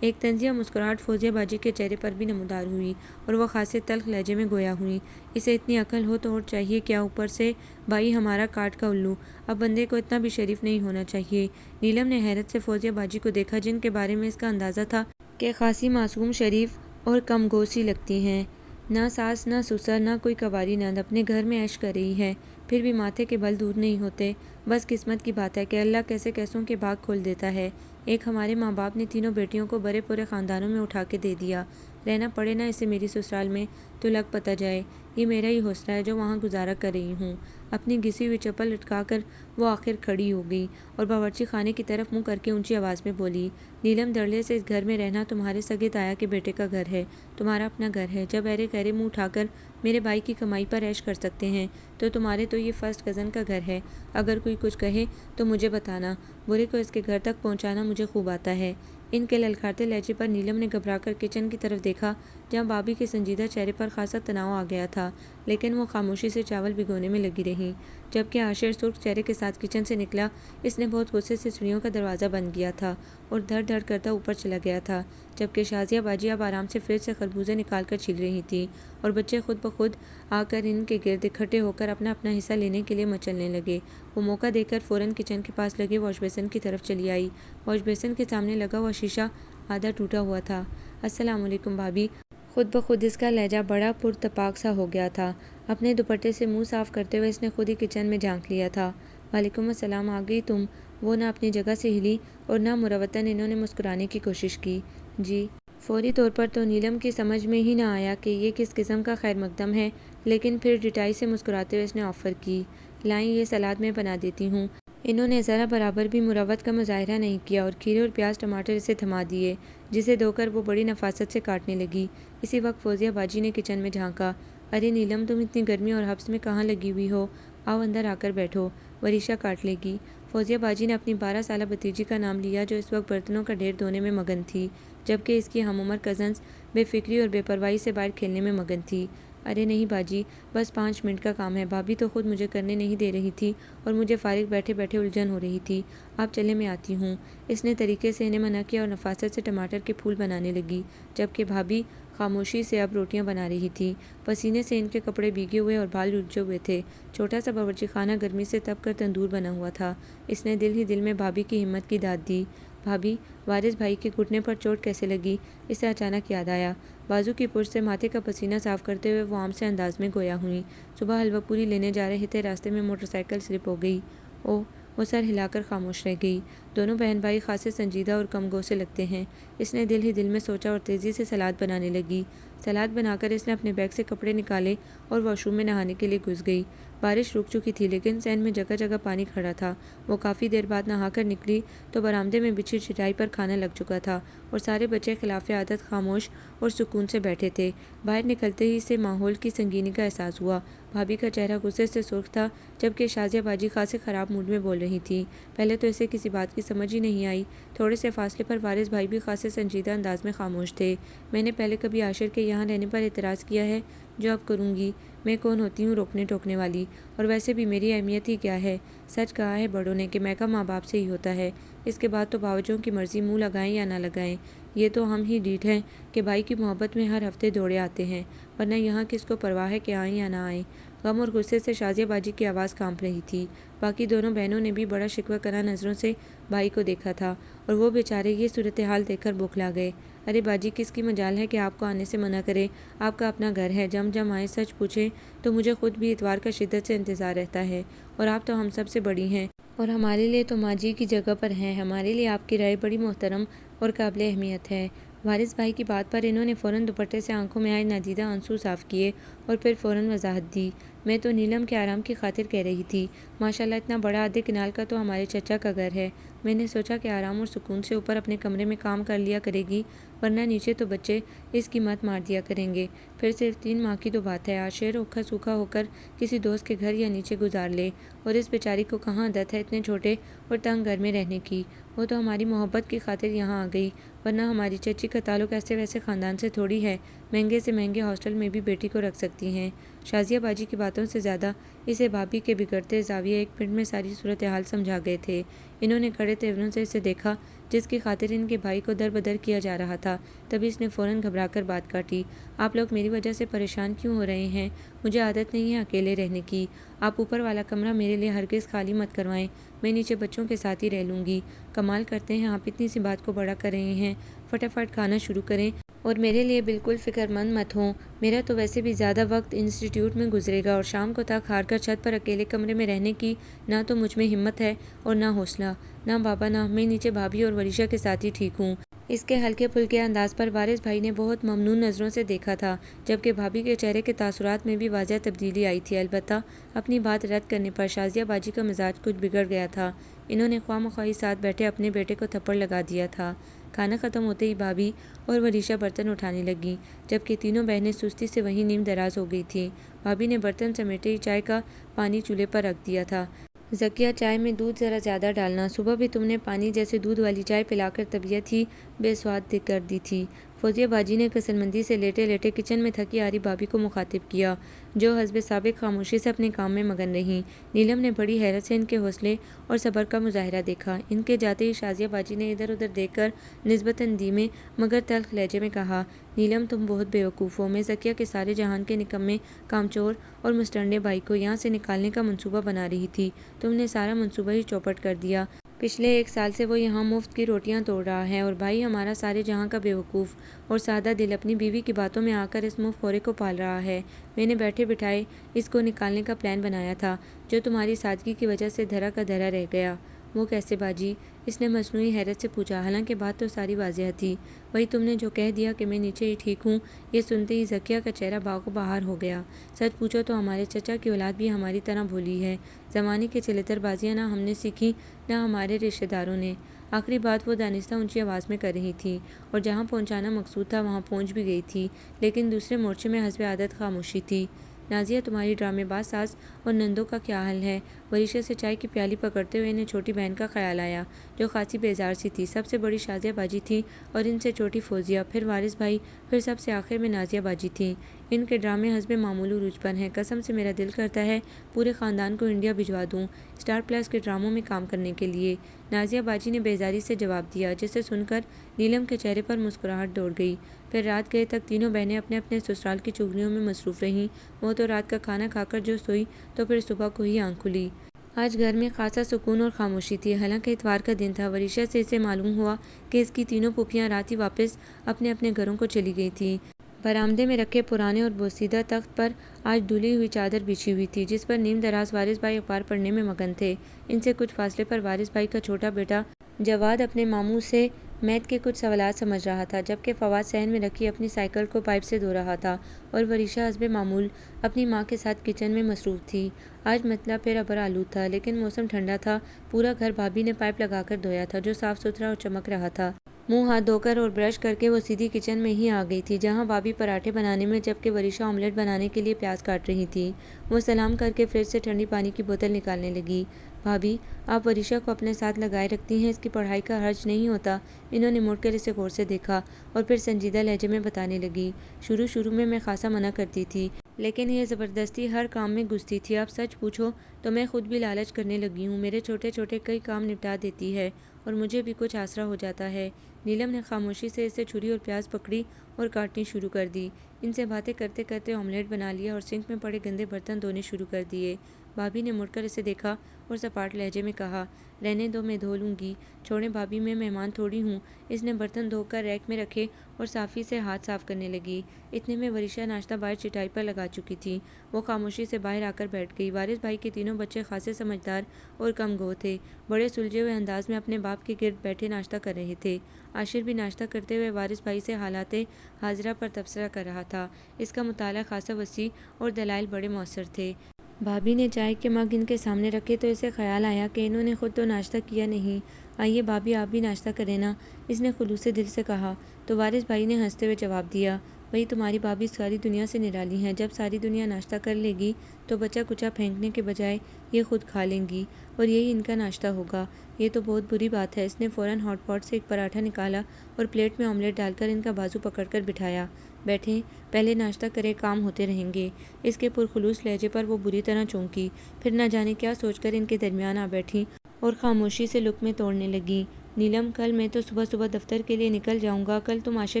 ایک طنزیہ مسکراہٹ فوزیہ باجی کے چہرے پر بھی نمودار ہوئی اور وہ خاصے تلخ لہجے میں گویا ہوئی، اسے اتنی عقل ہو تو اور چاہیے کیا، اوپر سے بھائی ہمارا کاٹ کا الو، اب بندے کو اتنا بھی شریف نہیں ہونا چاہیے۔ نیلم نے حیرت سے فوزیہ باجی کو دیکھا، جن کے بارے میں اس کا اندازہ تھا کہ خاصی معصوم، شریف اور کم گوسی لگتی ہیں، نہ ساس نہ سسر نہ کوئی کواری نند، اپنے گھر میں عیش کر رہی ہے، پھر بھی ماتھے کے بل دور نہیں ہوتے۔ بس قسمت کی بات ہے کہ اللہ کیسے کیسوں کے بھاگ کھول دیتا ہے۔ ایک ہمارے ماں باپ نے تینوں بیٹیوں کو بڑے پورے خاندانوں میں اٹھا کے دے دیا، رہنا پڑے نا اسے میری سسرال میں تو لگ پتہ جائے، یہ میرا ہی حوصلہ ہے جو وہاں گزارا کر رہی ہوں۔ اپنی گھسی ہوئی چپل لٹکا کر وہ آخر کھڑی ہو گئی اور باورچی خانے کی طرف منہ کر کے اونچی آواز میں بولی، نیلم دھڑلے سے اس گھر میں رہنا تمہارے سگے تایا کے بیٹے کا گھر ہے، تمہارا اپنا گھر ہے۔ جب ایرے گہرے منہ اٹھا کر میرے بھائی کی کمائی پر عیش کر سکتے ہیں تو تمہارے تو یہ فرسٹ کزن کا گھر ہے۔ اگر کوئی کچھ کہے تو مجھے بتانا، برے کو اس کے گھر تک پہنچانا مجھے خوب آتا ہے۔ ان کے للکارتے لہجے پر نیلم نے گھبرا کر کچن کی طرف دیکھا جہاں بھابھی کے سنجیدہ چہرے پر خاصا تناؤ آ گیا تھا، لیکن وہ خاموشی سے چاول بھگونے میں لگی رہی۔ جبکہ عاشر سرخ چہرے کے ساتھ کچن سے نکلا، اس نے بہت غصے سے سیڑھیوں کا دروازہ بند کیا تھا اور دھڑ دھڑ کرتا اوپر چلا گیا تھا، جبکہ شازیہ باجی اب آرام سے فریج سے خربوزے نکال کر چھیل رہی تھی اور بچے خود بخود آ کر ان کے گرد اکٹھے ہو کر اپنا اپنا حصہ لینے کے لیے مچلنے لگے۔ وہ موقع دیکھ کر فوراً کچن کے پاس لگے واش بیسن کی طرف چلی آئی۔ واش بیسن کے سامنے لگا ہوا شیشہ آدھا ٹوٹا ہوا تھا۔ السلام علیکم بھابھی۔ خود بخود اس کا لہجہ بڑا پرتپاک سا ہو گیا تھا۔ اپنے دوپٹے سے منہ صاف کرتے ہوئے اس نے خود ہی کچن میں جھانک لیا تھا۔ وعلیکم السلام، آ گئی تم؟ وہ نہ اپنی جگہ سے ہلی اور نہ مروتاً انہوں نے مسکرانے کی کوشش کی۔ جی۔ فوری طور پر تو نیلم کی سمجھ میں ہی نہ آیا کہ یہ کس قسم کا خیر مقدم ہے، لیکن پھر ڈٹائی سے مسکراتے ہوئے اس نے آفر کی، لائیں یہ سلاد میں بنا دیتی ہوں۔ انہوں نے ذرا برابر بھی مروت کا مظاہرہ نہیں کیا اور کھیرے اور پیاز ٹماٹر اسے تھما دیے، جسے دھو کر وہ بڑی نفاست سے کاٹنے لگی۔ اسی وقت فوزیہ باجی نے کچن میں جھانکا۔ ارے نیلم، تم اتنی گرمی اور حبس میں کہاں لگی ہوئی ہو؟ آؤ اندر آ کر بیٹھو، وریشہ کاٹ لے گی۔ فوزیہ باجی نے اپنی 12 سالہ بھتیجی کا نام لیا جو اس وقت برتنوں کا ڈھیر دھونے میں مگن تھی، جبکہ اس کی ہم عمر کزنز بے فکری اور بے پرواہی سے باہر کھیلنے میں مگن تھی۔ ارے نہیں باجی، بس 5 منٹ کا کام ہے، بھابھی تو خود مجھے کرنے نہیں دے رہی تھی اور مجھے فارغ بیٹھے بیٹھے الجھن ہو رہی تھی۔ آپ چلے میں آتی ہوں۔ اس نے طریقے سے انہیں منع کیا اور نفاست سے ٹماٹر کے پھول بنانے لگی، جبکہ بھابھی خاموشی سے اب روٹیاں بنا رہی تھی۔ پسینے سے ان کے کپڑے بھیگے ہوئے اور بال الجھے ہوئے تھے۔ چھوٹا سا باورچی خانہ گرمی سے تپ کر تندور بنا ہوا تھا۔ اس نے دل ہی دل میں بھابھی کی ہمت کی داد دی۔ بھابھی، وارث بھائی کے گھٹنے پر چوٹ کیسے لگی؟ اسے اچانک یاد آیا۔ بازو کی پشت سے ماتھے کا پسینہ صاف کرتے ہوئے وہ عام سے انداز میں گویا ہوئیں۔ صبح حلوہ پوری لینے جا رہے تھے، راستے میں موٹر سائیکل سلپ ہو گئی۔ اوہ! وہ سر ہلا کر خاموش رہ گئی۔ دونوں بہن بھائی خاصے سنجیدہ اور کم گو سے لگتے ہیں، اس نے دل ہی دل میں سوچا اور تیزی سے سلاد بنانے لگی۔ سلاد بنا کر اس نے اپنے بیگ سے کپڑے نکالے اور واش روم میں نہانے کے لیے گھس گئی۔ بارش رک چکی تھی لیکن صحن میں جگہ جگہ پانی کھڑا تھا۔ وہ کافی دیر بعد نہا کر نکلی تو برآمدے میں بچھی چٹائی پر کھانا لگ چکا تھا اور سارے بچے خلاف عادت خاموش اور سکون سے بیٹھے تھے۔ باہر نکلتے ہی اسے ماحول کی سنگینی کا احساس ہوا۔ بھابھی کا چہرہ غصے سے سرخ تھا، جبکہ شازیہ باجی خاصے خراب موڈ میں بول رہی تھی۔ پہلے تو اسے کسی بات کی سمجھ ہی نہیں آئی۔ تھوڑے سے فاصلے پر وارث بھائی بھی خاصے سنجیدہ انداز میں خاموش تھے۔ میں نے پہلے کبھی عاشر کے یہاں رہنے پر اعتراض کیا ہے؟ جو اب کروں گی۔ میں کون ہوتی ہوں روکنے ٹوکنے والی؟ اور ویسے بھی میری اہمیت ہی کیا ہے؟ سچ کہا ہے بڑوں نے کہ میکہ ماں باپ سے ہی ہوتا ہے۔ اس کے بعد تو باوجوں کی مرضی منہ لگائیں یا نہ لگائیں، یہ تو ہم ہی ڈیٹھ ہیں کہ بھائی کی محبت میں ہر ہفتے دوڑے آتے ہیں، ورنہ یہاں کس کو پرواہ ہے کہ آئیں یا نہ آئیں۔ غم اور غصے سے شازیہ باجی کی آواز کانپ رہی تھی۔ باقی دونوں بہنوں نے بھی بڑا شکوہ کرا نظروں سے بھائی کو دیکھا تھا اور وہ بیچارے یہ صورتحال دیکھ کر بوکھلا گئے۔ ارے باجی، کس کی مجال ہے کہ آپ کو آنے سے منع کرے؟ آپ کا اپنا گھر ہے، جم آئیں۔ سچ پوچھیں تو مجھے خود بھی اتوار کا شدت سے انتظار رہتا ہے، اور آپ تو ہم سب سے بڑی ہیں اور ہمارے لیے تو ماں جی کی جگہ پر ہیں۔ ہمارے لیے آپ کی رائے بڑی محترم اور قابل اہمیت ہے۔ وارث بھائی کی بات پر انہوں نے فوراً دوپٹے سے آنکھوں میں آئے نادیدہ آنسو صاف کیے اور پھر فوراً وضاحت دی۔ میں تو نیلم کے آرام کی خاطر کہہ رہی تھی۔ ماشاءاللہ اتنا بڑا آدھے کنال کا تو ہمارے چچا کا گھر ہے۔ میں نے سوچا کہ آرام اور سکون سے اوپر اپنے کمرے میں کام کر لیا کرے گی، ورنہ نیچے تو بچے اس کی مت مار دیا کریں گے۔ پھر صرف 3 ماہ کی تو بات ہے، عاشر اوکھا سوکھا ہو کر کسی دوست کے گھر یا نیچے گزار لے، اور اس بیچاری کو کہاں عادت ہے اتنے چھوٹے اور تنگ گھر میں رہنے کی۔ وہ تو ہماری محبت کی خاطر یہاں آ گئی، ورنہ ہماری چچی کا تعلق ایسے ویسے خاندان سے تھوڑی ہے، مہنگے سے مہنگے ہاسٹل میں بھی بیٹی کو رکھ سکتی ہیں۔ شازیہ باجی کی باتوں سے زیادہ اسے بھابھی کے بگڑتے زاویے ایک منٹ میں ساری صورتحال سمجھا گئے تھے۔ انہوں نے کڑے تیوروں سے اسے دیکھا جس کی خاطر ان کے بھائی کو در بدر کیا جا رہا تھا، تبھی اس نے فوراً گھبرا کر بات کاٹی۔ آپ لوگ میری وجہ سے پریشان کیوں ہو رہے ہیں؟ مجھے عادت نہیں ہے اکیلے رہنے کی۔ آپ اوپر والا کمرہ میرے لیے ہرگز خالی مت کروائیں، میں نیچے بچوں کے ساتھ ہی رہ لوں گی۔ کمال کرتے ہیں، آپ اتنی سی بات کو بڑا کر رہے ہیں۔ فٹافٹ کھانا شروع کریں اور میرے لیے بالکل فکر مند مت ہوں۔ میرا تو ویسے بھی زیادہ وقت انسٹی ٹیوٹ میں گزرے گا اور شام کو تھک ہار کر چھت پر اکیلے کمرے میں رہنے کی نہ تو مجھ میں ہمت ہے اور نہ حوصلہ۔ نہ بابا نہ، میں نیچے بھابھی اور وریشہ کے ساتھ ہی ٹھیک ہوں۔ اس کے ہلکے پھلکے انداز پر وارث بھائی نے بہت ممنون نظروں سے دیکھا تھا، جبکہ بھابھی کے چہرے کے تاثرات میں بھی واضح تبدیلی آئی تھی۔ البتہ اپنی بات رد کرنے پر شازیہ باجی کا مزاج کچھ بگڑ گیا تھا۔ انہوں نے خواہ مخواہ ساتھ بیٹھے اپنے بیٹے کو تھپڑ لگا دیا تھا۔ کھانا ختم ہوتے ہی بھابھی اور وریشہ برتن اٹھانے لگیں، جبکہ تینوں بہنیں سستی سے وہیں نیم دراز ہو گئی تھیں۔ بھابھی نے برتن سمیٹے ہی چائے کا پانی چولہے پر رکھ دیا تھا۔ ذکیہ، چائے میں دودھ ذرا زیادہ ڈالنا، صبح بھی تم نے پانی جیسے دودھ والی چائے پلا کر طبیعت ہی بے سواد کر دی تھی۔ فوزیہ باجی نے کسلمندی سے لیٹے لیٹے کچن میں تھکی آ رہی بھابھی کو مخاطب کیا، جو حسب سابق خاموشی سے اپنے کام میں مگن رہیں۔ نیلم نے بڑی حیرت سے ان کے حوصلے اور صبر کا مظاہرہ دیکھا۔ ان کے جاتے ہی شازیہ باجی نے ادھر ادھر دیکھ کر نسبتاً دھیمے مگر تلخ لہجے میں کہا، نیلم تم بہت بیوقوف ہو۔ میں ذکیہ کے سارے جہان کے نکمے، کامچور اور مسٹنڈے بھائی کو یہاں سے نکالنے کا منصوبہ بنا رہی تھی۔ تم نے سارا منصوبہ ہی چوپٹ کر دیا۔ پچھلے 1 سال سے وہ یہاں مفت کی روٹیاں توڑ رہا ہے، اور بھائی ہمارا سارے جہاں کا بیوقوف اور سادہ دل اپنی بیوی کی باتوں میں آ کر اس مفت خورے کو پال رہا ہے۔ میں نے بیٹھے بٹھائے اس کو نکالنے کا پلان بنایا تھا، جو تمہاری سادگی کی وجہ سے دھرا کا دھرا رہ گیا۔ وہ کیسے باجی؟ اس نے مصنوعی حیرت سے پوچھا، حالانکہ بات تو ساری واضح تھی۔ وہی تم نے جو کہہ دیا کہ میں نیچے ہی ٹھیک ہوں۔ یہ سنتے ہی ذکیہ کا چہرہ باغ و بہار ہو گیا۔ سچ پوچھو تو ہمارے چچا کی اولاد بھی ہماری طرح بھولی ہے۔ زمانے کی چلتر بازیاں نہ ہم نے سیکھی نہ ہمارے رشتہ داروں نے۔ آخری بات وہ دانستہ اونچی آواز میں کر رہی تھی، اور جہاں پہنچانا مقصود تھا وہاں پہنچ بھی گئی تھی، لیکن دوسرے مورچے میں حسب عادت خاموشی تھی۔ نازیہ، تمہاری ڈرامے باز ساس اور نندوں کا کیا حال ہے؟ وریشہ سے چائے کی پیالی پکڑتے ہوئے انہیں چھوٹی بہن کا خیال آیا، جو خاصی بیزار سی تھی۔ سب سے بڑی شازیہ باجی تھی، اور ان سے چھوٹی فوزیہ، پھر وارث بھائی، پھر سب سے آخر میں نازیہ باجی تھیں۔ ان کے ڈرامے حسب معمول عروج پر ہیں۔ قسم سے میرا دل کرتا ہے پورے خاندان کو انڈیا بھجوا دوں، اسٹار پلس کے ڈراموں میں کام کرنے کے لیے۔ نازیہ باجی نے بیزاری سے جواب دیا، جسے سن کر نیلم کے چہرے پر مسکراہٹ دوڑ گئی۔ پھر رات گئے تک تینوں بہنیں اپنے اپنے سسرال کی چغلیوں میں مصروف رہیں۔ وہ تو رات کا کھانا کھا کر جو سوئی تو پھر صبح کو ہی آنکھ کھلی۔ آج گھر میں خاصا سکون اور خاموشی تھی، حالانکہ اتوار کا دن تھا۔ وریشہ سے اسے معلوم ہوا کہ اس کی تینوں پھوپھیاں رات ہی واپس اپنے اپنے گھروں کو چلی گئی تھیں۔ برآمدے میں رکھے پرانے اور بوسیدہ تخت پر آج دھلی ہوئی چادر بچھی ہوئی تھی، جس پر نیم دراز وارث بھائی اخبار پڑھنے میں مگن تھے۔ ان سے کچھ فاصلے پر وارث بھائی کا چھوٹا بیٹا جواد اپنے ماموں سے میتھ کے کچھ سوالات سمجھ رہا تھا، جبکہ فواد صحن میں رکھی اپنی سائیکل کو پائپ سے دھو رہا تھا، اور وریشہ حسب معمول اپنی ماں کے ساتھ کچن میں مصروف تھی۔ آج مطلع پھر ابر آلود تھا، لیکن موسم ٹھنڈا تھا۔ پورا گھر بھابھی نے پائپ لگا کر دھویا تھا، جو صاف ستھرا اور چمک رہا تھا۔ منہ ہاتھ دھو کر اور برش کر کے وہ سیدھی کچن میں ہی آ گئی تھی، جہاں بھابھی پراٹھے بنانے میں، جبکہ وریشہ آملیٹ بنانے کے لیے پیاز کاٹ رہی تھی۔ وہ سلام کر کے فریج سے ٹھنڈی پانی کی بوتل نکالنے لگی۔ بھابھی، آپ وریشہ کو اپنے ساتھ لگائے رکھتی ہیں، اس کی پڑھائی کا حرج نہیں ہوتا؟ انہوں نے مڑ کر اسے غور سے دیکھا، اور پھر سنجیدہ لہجے میں بتانے لگی، شروع میں خاصا منع کرتی تھی، لیکن یہ زبردستی ہر کام میں گھستی تھی۔ اب سچ پوچھو تو میں خود بھی لالچ کرنے لگی ہوں۔ میرے چھوٹے چھوٹے کئی کام نپٹا دیتی ہے، اور مجھے بھی کچھ آسرا ہو جاتا ہے۔ نیلم نے خاموشی سے اسے چھری اور پیاز پکڑی اور کاٹنی شروع کر دی۔ ان سے باتیں کرتے کرتے آملیٹ بنا لیا اور سنک میں پڑے گندے برتن دھونے شروع کر دیے۔ بھابھی نے مڑ کر اسے دیکھا اور سپاٹ لہجے میں کہا، رہنے دو، میں دھو لوں گی۔ چھوڑیں بھابھی، میں مہمان تھوڑی ہوں۔ اس نے برتن دھو کر ریک میں رکھے اور صافی سے ہاتھ صاف کرنے لگی۔ اتنے میں وریشہ ناشتہ باہر چٹائی پر لگا چکی تھی۔ وہ خاموشی سے باہر آ کر بیٹھ گئی۔ وارث بھائی کے تینوں بچے خاصے سمجھدار اور کم گو تھے، بڑے سلجھے ہوئے انداز میں اپنے باپ کے گرد بیٹھے ناشتہ کر رہے تھے۔ عاشر بھی ناشتہ کرتے ہوئے وارث بھائی سے حالات حاضرہ پر تبصرہ کر رہا تھا۔ اس کا مطالعہ خاصا وسیع اور دلائل بڑے مؤثر تھے۔ بھابھی نے چائے کے مگ ان کے سامنے رکھے تو اسے خیال آیا کہ انہوں نے خود تو ناشتہ کیا نہیں۔ آئیے بھابھی، آپ بھی ناشتہ کریں نا، اس نے خلوص دل سے کہا، تو وارث بھائی نے ہنستے ہوئے جواب دیا، وہی تمہاری بھابھی ساری دنیا سے نرالی ہیں۔ جب ساری دنیا ناشتہ کر لے گی تو بچا کچا پھینکنے کے بجائے یہ خود کھا لیں گی، اور یہی ان کا ناشتہ ہوگا۔ یہ تو بہت بری بات ہے۔ اس نے فوراً ہاٹ پاٹ سے ایک پراٹھا نکالا اور پلیٹ میں آملیٹ ڈال کر ان کا بازو پکڑ کر بٹھایا۔ بیٹھیں، پہلے ناشتہ کریں، کام ہوتے رہیں گے۔ اس کے پرخلوص لہجے پر وہ بری طرح چونکی، پھر نہ جانے کیا سوچ کر ان کے درمیان آ بیٹھی اور خاموشی سے لقمے توڑنے لگی۔ نیلم، کل میں تو صبح صبح دفتر کے لیے نکل جاؤں گا، کل تم عاشر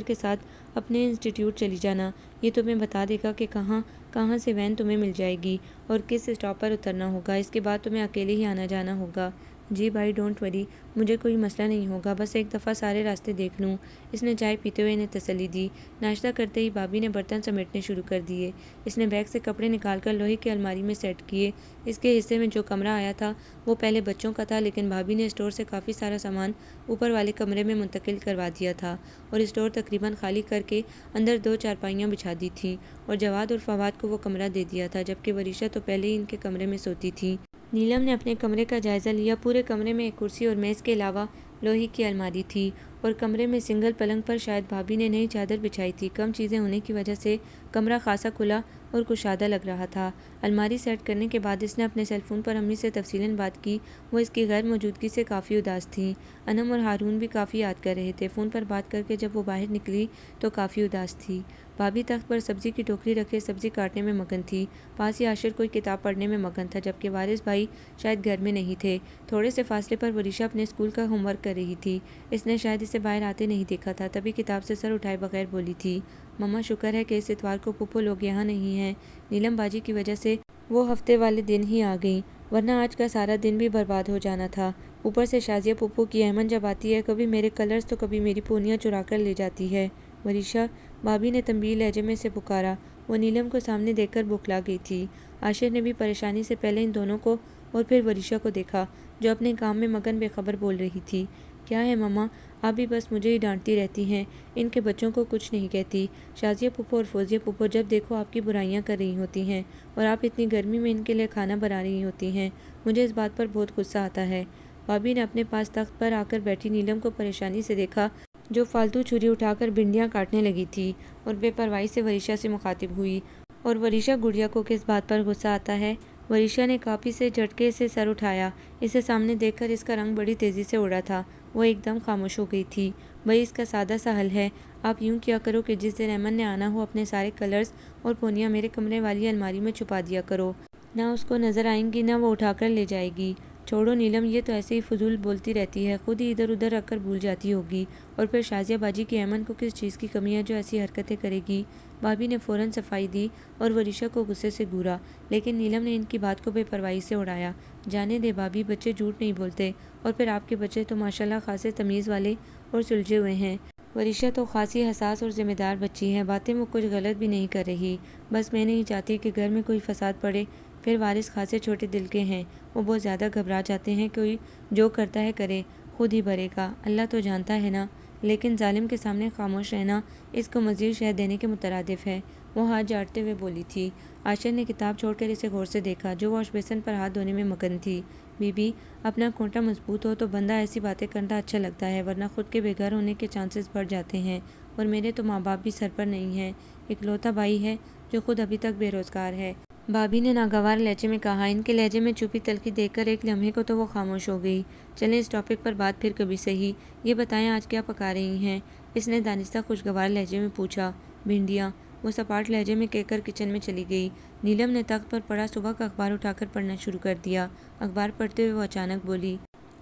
کے ساتھ اپنے انسٹی ٹیوٹ چلی جانا، یہ تمہیں بتا دے گا کہ کہاں کہاں سے وین تمہیں مل جائے گی اور کس اسٹاپ پر اترنا ہوگا۔ اس کے بعد تمہیں اکیلے ہی آنا جانا ہوگا۔ جی بھائی ڈونٹ وری، مجھے کوئی مسئلہ نہیں ہوگا، بس ایک دفعہ سارے راستے دیکھ لوں۔ اس نے چائے پیتے ہوئے انہیں تسلی دی۔ ناشتہ کرتے ہی بھابھی نے برتن سمیٹنے شروع کر دیے۔ اس نے بیگ سے کپڑے نکال کر لوہے کی الماری میں سیٹ کیے۔ اس کے حصے میں جو کمرہ آیا تھا وہ پہلے بچوں کا تھا، لیکن بھابھی نے اسٹور سے کافی سارا سامان اوپر والے کمرے میں منتقل کروا دیا تھا اور اسٹور تقریباً خالی کر کے اندر 2 چارپائیاں بچھا دی تھیں اور جواد اور فواد کو وہ کمرہ دے دیا تھا، جبکہ وریشا تو پہلے ہی ان کے کمرے میں سوتی تھی۔ نیلم نے اپنے کمرے کا جائزہ لیا۔ پورے کمرے میں ایک کرسی اور میز کے علاوہ لوہے کی الماری تھی اور کمرے میں سنگل پلنگ پر شاید بھابھی نے نئی چادر بچھائی تھی۔ کم چیزیں ہونے کی وجہ سے کمرہ خاصا کھلا اور کشادہ لگ رہا تھا۔ الماری سیٹ کرنے کے بعد اس نے اپنے سیل فون پر امی سے تفصیلاً بات کی۔ وہ اس کی غیر موجودگی سے کافی اداس تھیں۔ انم اور ہارون بھی کافی یاد کر رہے تھے۔ فون پر بات کر کے جب وہ باہر نکلی تو کافی اداس تھی۔ بھابھی تخت پر سبزی کی ٹوکری رکھے سبزی کاٹنے میں مگن تھی۔ پاس ہی عاشر کوئی کتاب پڑھنے میں مگن تھا، جبکہ وارث بھائی شاید گھر میں نہیں تھے۔ تھوڑے سے فاصلے پر وریشا اپنے اسکول کا ہوم ورک کر رہی تھی۔ اس نے شاید اسے باہر آتے نہیں دیکھا تھا، تبھی کتاب سے سر اٹھائے بغیر بولی تھی، مما شکر ہے کہ اس اتوار کو پھپھو لوگ یہاں نہیں ہیں۔ نیلم باجی کی وجہ سے وہ ہفتے والے دن ہی آ گئیں، ورنہ آج کا سارا دن بھی برباد ہو جانا تھا۔ اوپر سے شازیہ پھپھو کی ایمن جب آتی ہے کبھی میرے کلرز تو کبھی میری پونیاں چرا کر لے جاتی ہے۔ وریشا، بھابھی نے تنبیہی لہجے میں سے پکارا۔ وہ نیلم کو سامنے دیکھ کر بوکھلا گئی تھی۔ عاشر نے بھی پریشانی سے پہلے ان دونوں کو اور پھر وریشا کو دیکھا، جو اپنے کام میں مگن بے خبر بول رہی تھی۔ کیا ہے مما، آپ بھی بس مجھے ہی ڈانٹتی رہتی ہیں، ان کے بچوں کو کچھ نہیں کہتی۔ شازیہ پھپھو اور فوزیہ پھپھو جب دیکھو آپ کی برائیاں کر رہی ہوتی ہیں اور آپ اتنی گرمی میں ان کے لیے کھانا بنا رہی ہوتی ہیں، مجھے اس بات پر بہت غصہ آتا ہے۔ بھابھی نے اپنے پاس تخت پر آ کر بیٹھی نیلم کو پریشانی سے دیکھا، جو فالتو چھری اٹھا کر بھنڈیاں کاٹنے لگی تھی، اور بے پرواہی سے وریشا سے مخاطب ہوئی۔ اور وریشا گڑیا کو کس بات پر غصہ آتا ہے؟ وریشا نے کاپی سے جھٹکے سے سر اٹھایا۔ اسے سامنے دیکھ کر اس کا رنگ بڑی تیزی سے اڑا تھا۔ وہ ایک دم خاموش ہو گئی تھی۔ بھئی اس کا سادہ سا حل ہے، آپ یوں کیا کرو کہ جس دن ایمن نے آنا ہو اپنے سارے کلرز اور پونیاں میرے کمرے والی الماری میں چھپا دیا کرو، نہ اس کو نظر آئیں گی نہ وہ اٹھا کر لے جائے گی۔ چھوڑو نیلم، یہ تو ایسے ہی فضول بولتی رہتی ہے، خود ہی ادھر ادھر رکھ کر بھول جاتی ہوگی، اور پھر شازیہ باجی کی ایمن کو کس چیز کی کمی ہے جو ایسی حرکتیں کرے گی؟ بھابھی نے فوراً صفائی دی اور وریشا کو غصے سے گھورا، لیکن نیلم نے ان کی بات کو بے پرواہی سے اڑایا۔ جانے دے بھابھی، بچے جھوٹ نہیں بولتے، اور پھر آپ کے بچے تو ماشاءاللہ خاصے تمیز والے اور سلجھے ہوئے ہیں۔ وریشا تو خاصی حساس اور ذمہ دار بچی ہے، باتیں وہ کچھ غلط بھی نہیں کر رہی، بس میں نہیں چاہتی کہ گھر میں کوئی فساد پڑے۔ پھر وارث خاصے چھوٹے دل کے ہیں، وہ بہت زیادہ گھبرا جاتے ہیں، کوئی جو کرتا ہے کرے، خود ہی بھرے گا، اللہ تو جانتا ہے نا۔ لیکن ظالم کے سامنے خاموش رہنا اس کو مزید شہد دینے کے مترادف ہے، وہ ہاتھ جھاڑتے ہوئے بولی تھی۔ عاشر نے کتاب چھوڑ کر اسے غور سے دیکھا، جو واش بیسن پر ہاتھ دھونے میں مگن تھی۔ بی بی، اپنا کھوٹا مضبوط ہو تو بندہ ایسی باتیں کرنا اچھا لگتا ہے، ورنہ خود کے بے گھر ہونے کے چانسز بڑھ جاتے ہیں، اور میرے تو ماں باپ بھی سر پر نہیں ہیں، اکلوتا بھائی ہے جو خود ابھی تک بے روزگار ہے۔ بھابھی نے ناگوار لہجے میں کہا۔ ان کے لہجے میں چھپی تلخی دیکھ کر ایک لمحے کو تو وہ خاموش ہو گئی۔ چلیں اس ٹاپک پر بات پھر کبھی سہی، یہ بتائیں آج کیا پکا رہی ہیں؟ اس نے دانستہ خوشگوار لہجے میں پوچھا۔ بھنڈیاں، وہ سپاٹ لہجے میں کہہ کر کچن میں چلی گئی۔ نیلم نے تخت پر پڑا صبح کا اخبار اٹھا کر پڑھنا شروع کر دیا۔ اخبار پڑھتے ہوئے وہ اچانک بولی،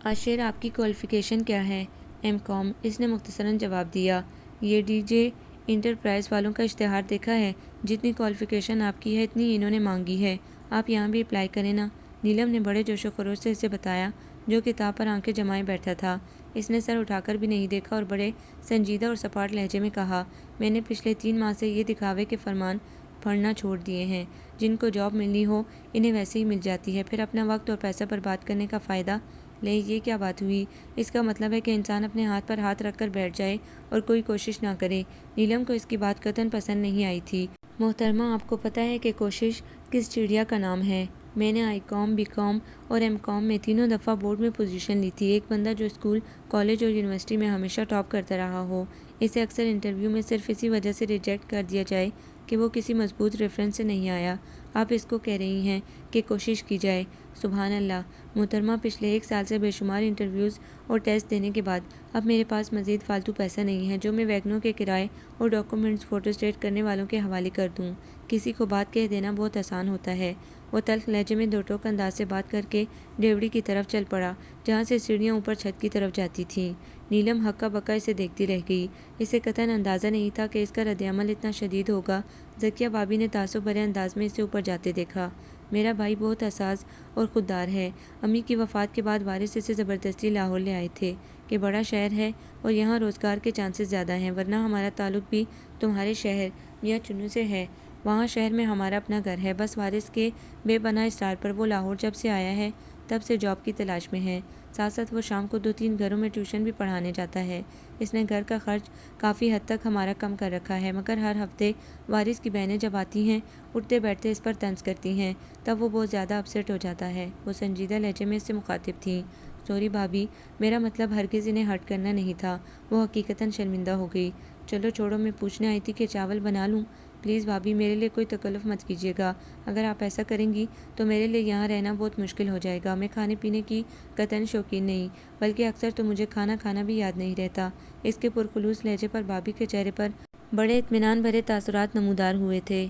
عاشر آپ کی کوالیفیکیشن کیا ہے؟ ایم کام، اس نے مختصراً جواب دیا۔ یہ ڈی جے انٹرپرائز والوں کا اشتہار دیکھا ہے؟ جتنی کوالیفیکیشن آپ کی ہے اتنی انہوں نے مانگی ہے، آپ یہاں بھی اپلائی کریں نا۔ نیلم نے بڑے جوش و خروش سے اسے بتایا، جو کتاب پر آنکھیں جمائے بیٹھا تھا۔ اس نے سر اٹھا کر بھی نہیں دیکھا اور بڑے سنجیدہ اور سپاٹ لہجے میں کہا، میں نے پچھلے 3 ماہ سے یہ دکھاوے کے فرمان پڑھنا چھوڑ دیے ہیں، جن کو جاب ملنی ہو انہیں ویسے ہی مل جاتی ہے، پھر اپنا وقت اور پیسہ برباد کرنے کا فائدہ لے۔ یہ کیا بات ہوئی؟ اس کا مطلب ہے کہ انسان اپنے ہاتھ پر ہاتھ رکھ کر بیٹھ جائے اور کوئی کوشش نہ کرے۔ نیلم کو اس کی بات قطعاً پسند نہیں آئی تھی۔ محترمہ، آپ کو پتہ ہے کہ کوشش کس چڑیا کا نام ہے؟ میں نے آئی کام، بی کام اور ایم کام میں تینوں دفعہ بورڈ میں پوزیشن لی تھی۔ ایک بندہ جو اسکول، کالج اور یونیورسٹی میں ہمیشہ ٹاپ کرتا رہا ہو، اسے اکثر انٹرویو میں صرف اسی وجہ سے ریجیکٹ کر دیا جائے کہ وہ کسی مضبوط ریفرنس سے نہیں آیا۔ آپ اس کو کہہ رہی ہیں کہ کوشش کی جائے؟ سبحان اللہ محترمہ، پچھلے 1 سال سے بے شمار انٹرویوز اور ٹیسٹ دینے کے بعد اب میرے پاس مزید فالتو پیسہ نہیں ہے جو میں ویگنوں کے کرائے اور ڈاکومنٹس فوٹو اسٹیٹ کرنے والوں کے حوالے کر دوں۔ کسی کو بات کہہ دینا بہت آسان ہوتا ہے۔ وہ تلخ لہجے میں 2 ٹوک انداز سے بات کر کے ڈیوڑی کی طرف چل پڑا، جہاں سے سیڑھیاں اوپر چھت کی طرف جاتی تھیں۔ نیلم ہکا بکا اسے دیکھتی رہ گئی۔ اسے قطعاً اندازہ نہیں تھا کہ اس کا رد عمل اتنا شدید ہوگا۔ ذکیہ بھابھی نے تعصب بھرے انداز میں اسے اوپر جاتے دیکھا۔ میرا بھائی بہت حساس اور خوددار ہے۔ امی کی وفات کے بعد وارث اسے زبردستی لاہور لے آئے تھے کہ بڑا شہر ہے اور یہاں روزگار کے چانسز زیادہ ہیں، ورنہ ہمارا تعلق بھی تمہارے شہر میاں چنو سے ہے۔ وہاں شہر میں ہمارا اپنا گھر ہے۔ بس وارث کے بے پناہ اصرار پر وہ لاہور جب سے آیا ہے تب سے جاب کی تلاش میں ہے۔ ساتھ ساتھ وہ شام کو 2-3 گھروں میں ٹیوشن بھی پڑھانے جاتا ہے۔ اس نے گھر کا خرچ کافی حد تک ہمارا کم کر رکھا ہے، مگر ہر ہفتے وارث کی بہنیں جب آتی ہیں اٹھتے بیٹھتے اس پر طنز کرتی ہیں تب وہ بہت زیادہ اپسیٹ ہو جاتا ہے۔ وہ سنجیدہ لہجے میں اس سے مخاطب تھیں۔ سوری بھابی، میرا مطلب ہرگز انہیں ہرٹ کرنا نہیں تھا۔ وہ حقیقتاً شرمندہ ہو گئی۔ چلو چھوڑو، میں پوچھنے آئی تھی کہ چاول بنا لوں؟ پلیز بھابی، میرے لیے کوئی تکلف مت کیجیے گا۔ اگر آپ ایسا کریں گی تو میرے لیے یہاں رہنا بہت مشکل ہو جائے گا۔ میں کھانے پینے کی قطعاً شوقین نہیں، بلکہ اکثر تو مجھے کھانا کھانا بھی یاد نہیں رہتا۔ اس کے پرخلوص لہجے پر بھابی کے چہرے پر بڑے اطمینان بھرے تاثرات نمودار ہوئے تھے۔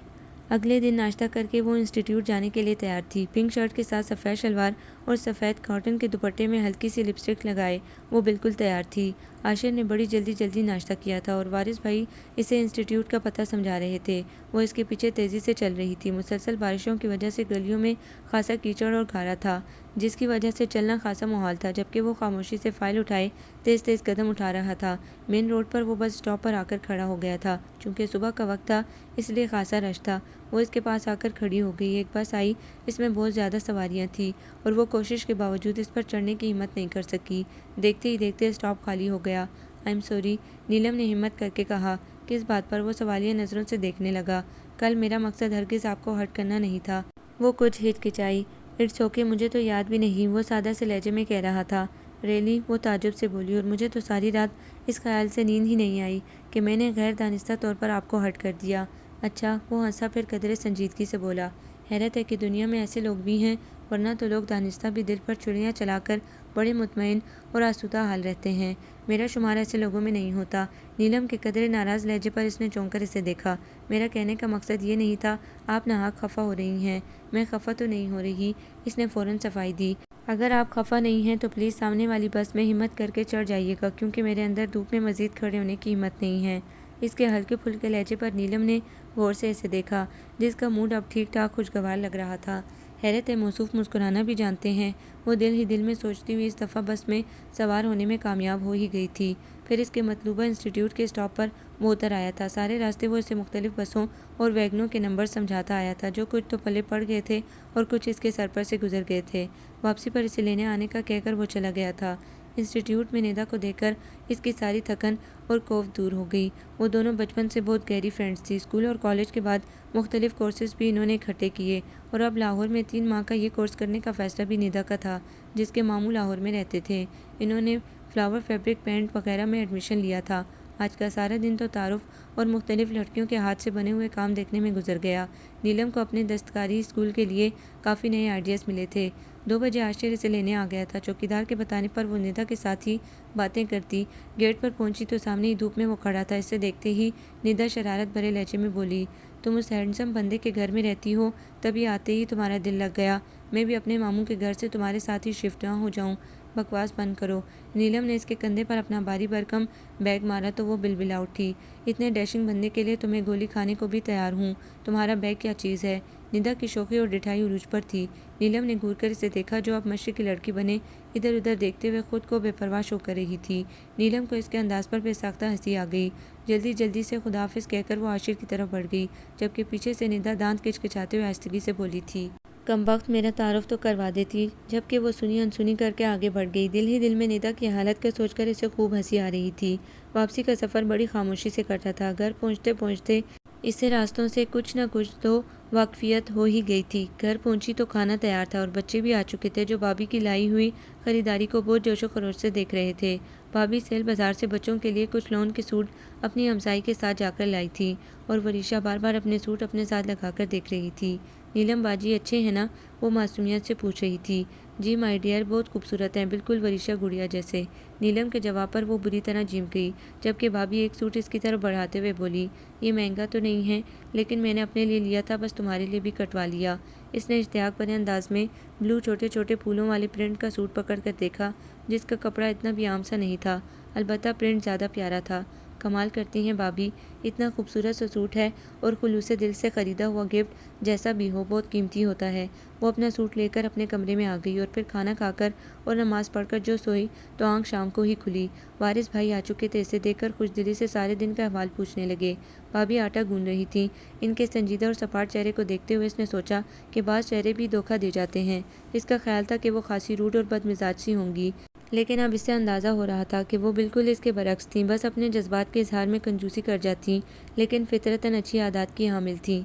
اگلے دن ناشتہ کر کے وہ انسٹی ٹیوٹ جانے کے لیے تیار تھی۔ پنک شرٹ کے ساتھ سفید شلوار اور سفید کاٹن کے دوپٹے میں ہلکی سی لپسٹک لگائے وہ بالکل تیار تھی۔ عاشر نے بڑی جلدی ناشتہ کیا تھا اور وارث بھائی اسے انسٹی ٹیوٹ کا پتہ سمجھا رہے تھے۔ وہ اس کے پیچھے تیزی سے چل رہی تھی۔ مسلسل بارشوں کی وجہ سے گلیوں میں خاصا کیچڑ اور گھارا تھا، جس کی وجہ سے چلنا خاصا محال تھا۔ جبکہ وہ خاموشی سے فائل اٹھائے تیز قدم اٹھا رہا تھا۔ مین روڈ پر وہ بس اسٹاپ پر آ کر کھڑا ہو گیا تھا۔ چونکہ صبح کا وقت تھا اس لیے خاصا رش تھا۔ وہ اس کے پاس آ کر کھڑی ہو گئی۔ ایک بس آئی، اس میں بہت زیادہ سواریاں تھیں اور وہ کوشش کے باوجود اس پر چڑھنے کی ہمت نہیں کر سکی۔ دیکھتے ہی دیکھتے اسٹاپ خالی ہو گیا۔ آئی ایم سوری، نیلم نے ہمت کر کے کہا۔ کس بات پر؟ وہ سوالیہ نظروں سے دیکھنے لگا۔ کل میرا مقصد ہرگز آپ کو ہرٹ کرنا نہیں تھا۔ وہ کچھ ہچکچائی۔ اٹس اوکے، مجھے تو یاد بھی نہیں، وہ سادہ سے لہجے میں کہہ رہا تھا۔ ریلی؟ وہ تعجب سے بولی، اور مجھے تو ساری رات اس خیال سے نیند ہی نہیں آئی کہ میں نے غیر دانستہ طور پر آپ کو ہرٹ کر دیا۔ اچھا؟ وہ ہنسا، پھر قدرے سنجیدگی سے بولا۔ حیرت ہے کہ دنیا میں ایسے لوگ بھی ہیں، ورنہ تو لوگ دانستہ بھی دل پر چھریاں چلا کر بڑے مطمئن اور آسودہ حال رہتے ہیں۔ میرا شمار ایسے لوگوں میں نہیں ہوتا۔ نیلم کے قدرے ناراض لہجے پر اس نے چونک کر اسے دیکھا۔ میرا کہنے کا مقصد یہ نہیں تھا۔ آپ ناحق خفا ہو رہی ہیں۔ میں خفا تو نہیں ہو رہی، اس نے فوراً صفائی دی۔ اگر آپ خفا نہیں ہیں تو پلیز سامنے والی بس میں ہمت کر کے چڑھ جائیے گا، کیونکہ میرے اندر دھوپ میں مزید کھڑے ہونے کی ہمت نہیں ہے۔ اس کے ہلکے پھلکے لہجے پر نیلم نے غور سے اسے دیکھا، جس کا موڈ اب ٹھیک ٹھاک خوشگوار لگ رہا تھا۔ حیرت ہے، موصوف مسکرانا بھی جانتے ہیں۔ وہ دل ہی دل میں سوچتی ہوئی اس دفعہ بس میں سوار ہونے میں کامیاب ہو ہی گئی تھی۔ پھر اس کے مطلوبہ انسٹی ٹیوٹ کے اسٹاپ پر وہ اتر آیا تھا۔ سارے راستے وہ اسے مختلف بسوں اور ویگنوں کے نمبر سمجھاتا آیا تھا، جو کچھ تو پلے پڑ گئے تھے اور کچھ اس کے سر پر سے گزر گئے تھے۔ واپسی پر اسے لینے آنے کا کہہ کر وہ چلا گیا تھا۔ انسٹی ٹیوٹ میں ندا کو دیکھ کر اس کی ساری تھکن اور خوف دور ہو گئی۔ وہ دونوں بچپن سے بہت گہری فرینڈز تھی۔ اسکول اور کالج کے بعد مختلف کورسز بھی انہوں نے اکٹھے کیے، اور اب لاہور میں 3 ماہ کا یہ کورس کرنے کا فیصلہ بھی ندا کا تھا، جس کے ماموں لاہور میں رہتے تھے۔ انہوں نے فلاور فیبرک پینٹ وغیرہ میں ایڈمیشن لیا تھا۔ آج کا سارا دن تو تعارف اور مختلف لڑکیوں کے ہاتھ سے بنے ہوئے کام دیکھنے میں گزر گیا۔ نیلم کو اپنے دستکاری اسکول کے لیے کافی نئے آئیڈیاز ملے تھے۔ 2 بجے عاشر اسے لینے آ گیا تھا۔ چوکیدار کے بتانے پر وہ ندا کے ساتھ ہی باتیں کرتی گیٹ پر پہنچی تو سامنے ہی دھوپ میں وہ کھڑا تھا۔ اسے دیکھتے ہی ندا شرارت بھرے لہجے میں بولی، تم اس ہینڈسم بندے کے گھر میں رہتی ہو، تبھی آتے ہی تمہارا دل لگ گیا۔ میں بھی اپنے ماموں کے گھر سے تمہارے ساتھ ہی شفٹ نہ ہو جاؤں؟ بکواس بند کرو۔ نیلم نے اس کے کندھے پر اپنا بھاری بھرکم بیگ مارا تو وہ بلبلا اٹھی۔ اتنے ڈیشنگ بندے کے لیے تو میں گولی کھانے کو بھی تیار ہوں۔ تمہارا بیگ کیا چیز ہے؟ ندا کی شوخی اور ڈٹھائی عروج پر تھی۔ نیلم نے گھور کر اسے دیکھا، جو اب مشرق کی لڑکی بنے ادھر ادھر دیکھتے ہوئے خود کو بے پرواہ شو کر رہی تھی۔ نیلم کو اس کے انداز پر بے ساختہ ہنسی آ گئی۔ جلدی سے خدا حافظ کہہ کر وہ عاشر کی طرف بڑھ گئی، جبکہ پیچھے سے ندا دانت کچکچاتے ہوئے آہستگی سے بولی تھی، کمبخت، میرا تعارف تو کروا دیتی۔ جبکہ وہ سنی انسنی کر کے آگے بڑھ گئی۔ دل ہی دل میں ندا کی حالت کا سوچ کر اسے خوب ہنسی آ رہی تھی۔ واپسی کا سفر بڑی خاموشی سے کٹا تھا۔ گھر پہنچتے پہنچتے اسے راستوں سے کچھ نہ کچھ تو واقفیت ہو ہی گئی تھی۔ گھر پہنچی تو کھانا تیار تھا اور بچے بھی آ چکے تھے، جو بھابھی کی لائی ہوئی خریداری کو بہت جوش و خروش سے دیکھ رہے تھے۔ بھابھی سیل بازار سے بچوں کے لیے کچھ لون کے سوٹ اپنی ہمسائی کے ساتھ جا کر لائی تھی، اور وریشا بار بار اپنے سوٹ اپنے ساتھ لگا کر دیکھ رہی تھی۔ نیلم باجی اچھے ہیں نا؟ وہ معصومیت سے پوچھ رہی تھی۔ جی مائی ڈیئر، بہت خوبصورت ہیں، بالکل وریشا گڑیا جیسے۔ نیلم کے جواب پر وہ بری طرح جھم گئی، جبکہ بھابھی ایک سوٹ اس کی طرف بڑھاتے ہوئے بولی، یہ مہنگا تو نہیں ہے، لیکن میں نے اپنے لیے لیا تھا، بس تمہارے لیے بھی کٹوا لیا۔ اس نے اشتیاق بھرے انداز میں بلو چھوٹے چھوٹے پھولوں والے پرنٹ کا سوٹ پکڑ کر دیکھا، جس کا کپڑا اتنا بھی عام سا نہیں تھا، البتہ پرنٹ زیادہ پیارا تھا۔ کمال کرتی ہیں بھابھی، اتنا خوبصورت سا سوٹ ہے اور خلوص دل سے خریدا ہوا گفٹ جیسا بھی ہو بہت قیمتی ہوتا ہے۔ وہ اپنا سوٹ لے کر اپنے کمرے میں آ گئی اور پھر کھانا کھا کر اور نماز پڑھ کر جو سوئی تو آنکھ شام کو ہی کھلی۔ وارث بھائی آ چکے تھے، اسے دیکھ کر خوش دلی سے سارے دن کا احوال پوچھنے لگے۔ بھابھی آٹا گوندھ رہی تھیں۔ ان کے سنجیدہ اور سپاٹ چہرے کو دیکھتے ہوئے اس نے سوچا کہ بعض چہرے بھی دھوکہ دے جاتے ہیں۔ اس کا خیال تھا کہ وہ خاصی روڈ اور بد مزاج سی ہوں گی، لیکن اب اس سے اندازہ ہو رہا تھا کہ وہ بالکل اس کے برعکس تھیں، بس اپنے جذبات کے اظہار میں کنجوسی کر جاتیں، لیکن فطرتاً اچھی عادات کی حامل تھیں۔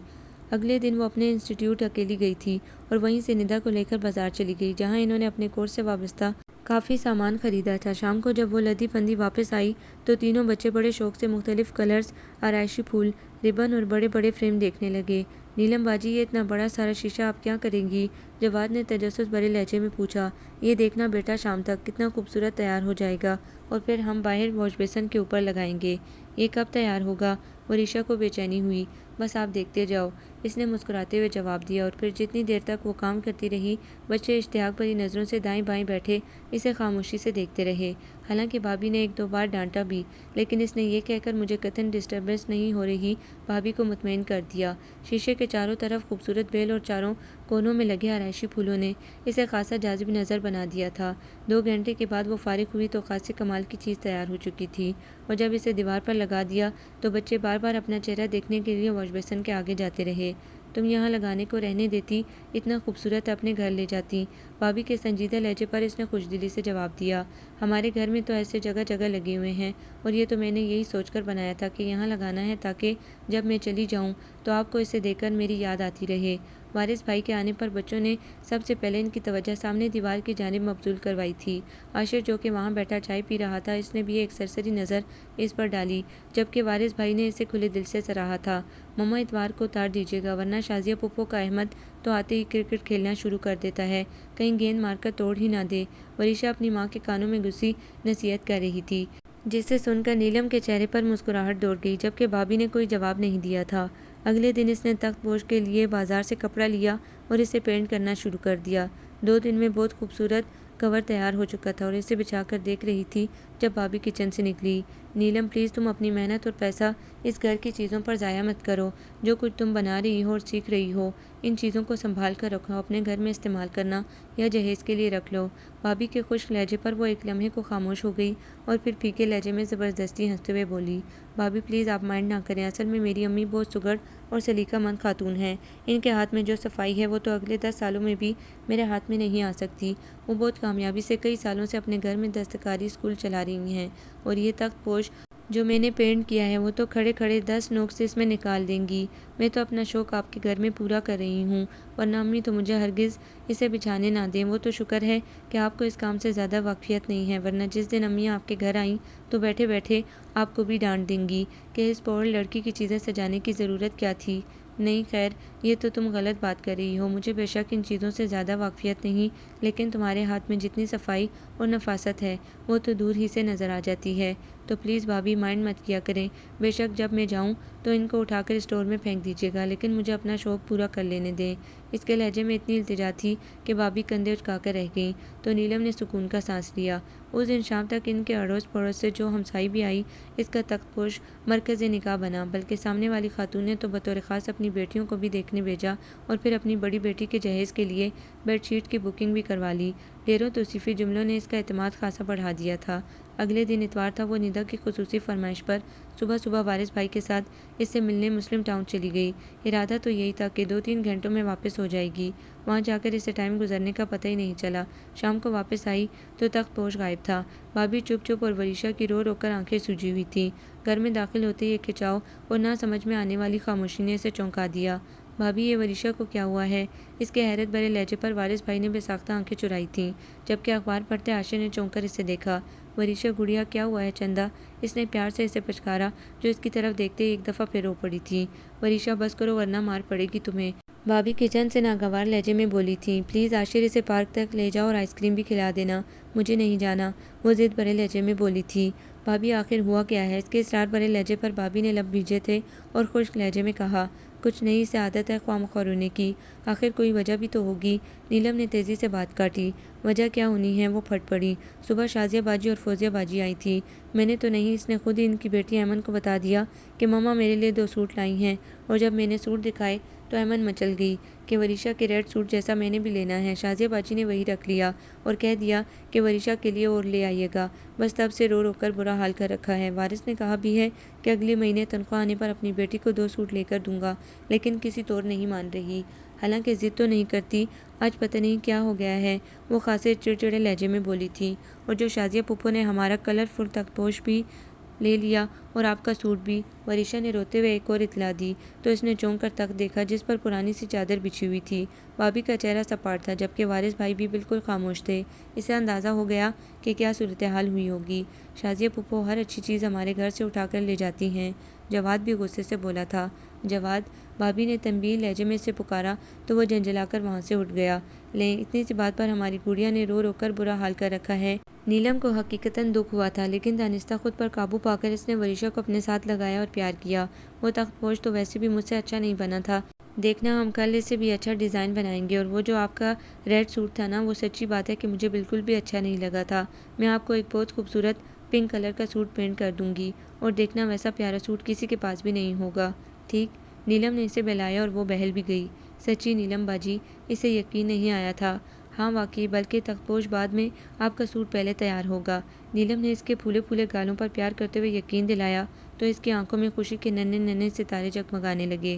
اگلے دن وہ اپنے انسٹی ٹیوٹ اکیلی گئی تھی اور وہیں سے ندا کو لے کر بازار چلی گئی، جہاں انہوں نے اپنے کورس سے وابستہ کافی سامان خریدا تھا۔ شام کو جب وہ لدی پندی واپس آئی تو تینوں بچے بڑے شوق سے مختلف کلرز، آرائشی پھول، ربن اور بڑے بڑے فریم دیکھنے لگے۔ نیلم باجی، یہ اتنا بڑا سارا شیشہ آپ کیا کریں گی؟ جواد نے تجسس بھرے لہجے میں پوچھا۔ یہ دیکھنا بیٹا شام تک کتنا خوبصورت تیار ہو جائے گا اور پھر ہم باہر واش بیسن کے اوپر لگائیں گے۔ یہ کب تیار ہوگا؟ وریشا کو بے چینی ہوئی۔ بس آپ دیکھتے جاؤ، اس نے مسکراتے ہوئے جواب دیا، اور پھر جتنی دیر تک وہ کام کرتی رہی بچے اشتیاق بھری نظروں سے دائیں بائیں بیٹھے اسے خاموشی سے دیکھتے رہے۔ حالانکہ بھابھی نے ایک دو بار ڈانٹا بھی، لیکن اس نے یہ کہہ کر مجھے قطعاً ڈسٹربنس نہیں ہو رہی بھابھی کو مطمئن کر دیا۔ شیشے کے چاروں طرف خوبصورت بیل اور چاروں کونوں میں لگے آرائشی پھولوں نے اسے خاصا جاذب نظر بنا دیا تھا۔ 2 گھنٹے کے بعد وہ فارغ ہوئی تو خاصی کمال کی چیز تیار ہو چکی تھی، اور جب اسے دیوار پر لگا دیا تو بچے بار بار اپنا چہرہ دیکھنے کے لیے واش بیسن کے آگے جاتے رہے۔ تم یہاں لگانے کو رہنے دیتی، اتنا خوبصورت اپنے گھر لے جاتی۔ بھابھی کے سنجیدہ لہجے پر اس نے خوش دلی سے جواب دیا۔ ہمارے گھر میں تو ایسے جگہ جگہ لگے ہوئے ہیں، اور یہ تو میں نے یہی سوچ کر بنایا تھا کہ یہاں لگانا ہے تاکہ جب میں چلی جاؤں تو آپ کو اسے دیکھ کر میری یاد آتی رہے۔ وارث بھائی کے آنے پر بچوں نے سب سے پہلے ان کی توجہ سامنے دیوار کی جانب مبذول کروائی تھی۔ عاشر جو کہ وہاں بیٹھا چائے پی رہا تھا، اس نے بھی ایک سرسری نظر اس پر ڈالی، جبکہ وارث بھائی نے اسے کھلے دل سے سراہا تھا۔ مما اتوار کو اتار دیجیے گا، ورنہ شازیہ پھپھو کا احمد تو آتے ہی کرکٹ کھیلنا شروع کر دیتا ہے، کہیں گیند مار کر توڑ ہی نہ دے۔ وریشا اپنی ماں کے کانوں میں گھسی نصیحت کر رہی تھی، جسے سن کر نیلم کے چہرے پر مسکراہٹ دوڑ گئی، جبکہ بھابھی نے کوئی جواب نہیں دیا تھا۔ اگلے دن اس نے تخت پوش کے لیے بازار سے کپڑا لیا اور اسے پینٹ کرنا شروع کر دیا۔ 2 دن میں بہت خوبصورت کور تیار ہو چکا تھا اور اسے بچھا کر دیکھ رہی تھی جب بھابھی کچن سے نکلی۔ نیلم پلیز تم اپنی محنت اور پیسہ اس گھر کی چیزوں پر ضائع مت کرو۔ جو کچھ تم بنا رہی ہو اور سیکھ رہی ہو، ان چیزوں کو سنبھال کر رکھو، اپنے گھر میں استعمال کرنا یا جہیز کے لیے رکھ لو۔ بھابھی کے خشک لہجے پر وہ ایک لمحے کو خاموش ہو گئی اور پھر پھیکے لہجے میں زبردستی ہنستے ہوئے بولی، بھابھی پلیز آپ مائنڈ نہ کریں، اصل میں میری امی بہت سگڑ اور سلیقہ مند خاتون ہیں۔ ان کے ہاتھ میں جو صفائی ہے وہ تو اگلے 10 سالوں میں بھی میرے ہاتھ میں نہیں آ سکتی۔ وہ بہت کامیابی سے کئی سالوں سے اپنے گھر میں دستکاری اسکول چلا رہی ہیں، اور یہ تخت پوش جو میں نے پینٹ کیا ہے وہ تو کھڑے کھڑے 10 نوکس اس میں نکال دیں گی۔ میں تو اپنا شوق آپ کے گھر میں پورا کر رہی ہوں، ورنہ امی تو مجھے ہرگز اسے بچھانے نہ دیں۔ وہ تو شکر ہے کہ آپ کو اس کام سے زیادہ واقفیت نہیں ہے، ورنہ جس دن امی آپ کے گھر آئیں تو بیٹھے بیٹھے آپ کو بھی ڈانٹ دیں گی کہ اس پور لڑکی کی چیزیں سجانے کی ضرورت کیا تھی۔ نہیں خیر، یہ تو تم غلط بات کر رہی ہو، مجھے بے شک ان چیزوں سے زیادہ واقفیت نہیں، لیکن تمہارے ہاتھ میں جتنی صفائی اور نفاست ہے وہ تو دور ہی سے نظر آ جاتی ہے۔ تو پلیز بھابھی مائنڈ مت کیا کریں، بے شک جب میں جاؤں تو ان کو اٹھا کر اسٹور میں پھینک دیجیے گا، لیکن مجھے اپنا شوق پورا کر لینے دیں۔ اس کے لہجے میں اتنی التجا تھی کہ بھابھی کندھے اچکا کر رہ گئیں، تو نیلم نے سکون کا سانس لیا۔ اس دن شام تک ان کے اڑوس پڑوس سے جو ہمسائی بھی آئی اس کا تخت پوش مرکز نگاہ بنا، بلکہ سامنے والی خاتون نے تو بطور خاص اپنی بیٹیوں کو بھی دیکھنے بھیجا اور پھر اپنی بڑی بیٹی کے جہیز کے لیے بیڈ شیٹ کی بکنگ بھی کروا لی۔ ڈھیروں توصیفی جملوں نے اس کا اعتماد خاصا بڑھا دیا تھا۔ اگلے دن اتوار تھا، وہ ندا کی خصوصی فرمائش پر صبح صبح وارث بھائی کے ساتھ اس سے ملنے مسلم ٹاؤن چلی گئی۔ ارادہ تو یہی تھا کہ 2-3 گھنٹوں میں واپس ہو جائے گی، وہاں جا کر اسے ٹائم گزرنے کا پتہ ہی نہیں چلا۔ شام کو واپس آئی تو تخت پوش غائب تھا۔ بھابھی چپ چپ اور وریشا کی رو رو کر آنکھیں سوجی ہوئی تھیں۔ گھر میں داخل ہوتے ہی ایک کھچاؤ اور نہ سمجھ میں آنے والی خاموشی نے اسے چونکا دیا۔ بھابھی یہ وریشا کو کیا ہوا ہے؟ اس کے حیرت بھرے لہجے پر وارث بھائی نے بے ساختہ آنکھیں چرائی تھیں، جبکہ اخبار پڑھتے عاشر نے چونک کر اسے دیکھا۔ وریشا گڑیا کیا ہوا ہے چندا؟ اس نے پیار سے اسے پچکارا، جو اس کی طرف دیکھتے ہی ایک دفعہ پھر رو پڑی تھی۔ وریشا بس کرو ورنہ مار پڑے گی تمہیں، بھابھی کچن سے ناگوار لہجے میں بولی تھی۔ پلیز عاشر اسے پارک تک لے جاؤ اور آئس کریم بھی کھلا دینا، مجھے نہیں جانا، وہ ضد بھرے لہجے میں بولی تھی۔ بھابھی آخر ہوا کیا ہے؟ اس کے اصرار بھرے لہجے پر بھابھی نے لب بھیجے تھے اور خشک لہجے میں کہا، کچھ نہیں سے عادت ہے خواہ مخواہ رونے کی، آخر کوئی وجہ بھی تو ہوگی۔ نیلم نے تیزی سے بات کاٹی۔ وجہ کیا ہونی ہے، وہ پھٹ پڑی۔ صبح شازیہ باجی اور فوزیہ باجی آئی تھی۔ میں نے تو نہیں، اس نے خود ہی ان کی بیٹی ایمن کو بتا دیا کہ ماما میرے لیے 2 سوٹ لائی ہیں، اور جب میں نے سوٹ دکھائے تو ایمن مچل گئی کہ وریشا کے ریڈ سوٹ جیسا میں نے بھی لینا ہے۔ شازیہ باجی نے وہی رکھ لیا اور کہہ دیا کہ وریشا کے لیے اور لے آئیے گا، بس تب سے رو رو کر برا حال کر رکھا ہے۔ وارث نے کہا بھی ہے کہ اگلے مہینے تنخواہ آنے پر اپنی بیٹی کو 2 سوٹ لے کر دوں گا، لیکن کسی طور نہیں مان رہی۔ حالانکہ ضد تو نہیں کرتی، آج پتہ نہیں کیا ہو گیا ہے، وہ خاصے چڑچڑے لہجے میں بولی تھی۔ اور جو شازیہ پھپھو نے ہمارا کلرفل تختپوش بھی لے لیا اور آپ کا سوٹ بھی، وریشا نے روتے ہوئے ایک اور اطلاع دی تو اس نے چونک کر تخت دیکھا جس پر پرانی سی چادر بچھی ہوئی تھی۔ بھابھی کا چہرہ سپاٹ تھا، جبکہ وارث بھائی بھی بالکل خاموش تھے۔ اسے اندازہ ہو گیا کہ کیا صورتحال ہوئی ہوگی۔ شازیہ پھپھو ہر اچھی چیز ہمارے گھر سے اٹھا کر لے جاتی ہیں۔ جواد بھی غصے سے بولا تھا۔ جواد، بھابھی نے تنبیہی لہجے میں اسے پکارا تو وہ جھنجھلا کر وہاں سے اٹھ گیا۔ لیں، اتنی سی بات پر ہماری گڑیا نے رو رو کر برا حال کر رکھا ہے۔ نیلم کو حقیقتاً دکھ ہوا تھا، لیکن دانستہ خود پر قابو پا کر اس نے وریشا کو اپنے ساتھ لگایا اور پیار کیا۔ وہ تخت پوش تو ویسے بھی مجھ سے اچھا نہیں بنا تھا، دیکھنا ہم کل اسے بھی اچھا ڈیزائن بنائیں گے۔ اور وہ جو آپ کا ریڈ سوٹ تھا نا، وہ سچی بات ہے کہ مجھے بالکل بھی اچھا نہیں لگا تھا۔ میں آپ کو ایک بہت خوبصورت پنک کلر کا سوٹ پینٹ کر دوں گی، اور دیکھنا ویسا پیارا سوٹ کسی کے پاس بھی نہیں ہوگا، ٹھیک؟ نیلم نے اسے بہلایا اور وہ بہل بھی گئی۔ سچی نیلم باجی، اسے یقین نہیں آیا تھا۔ ہاں واقعی، بلکہ تختپوش بعد میں، آپ کا سوٹ پہلے تیار ہوگا۔ نیلم نے اس کے پھولے پھولے گالوں پر پیار کرتے ہوئے یقین دلایا تو اس کی آنکھوں میں خوشی کے ننھے ننھے ستارے جگمگانے لگے۔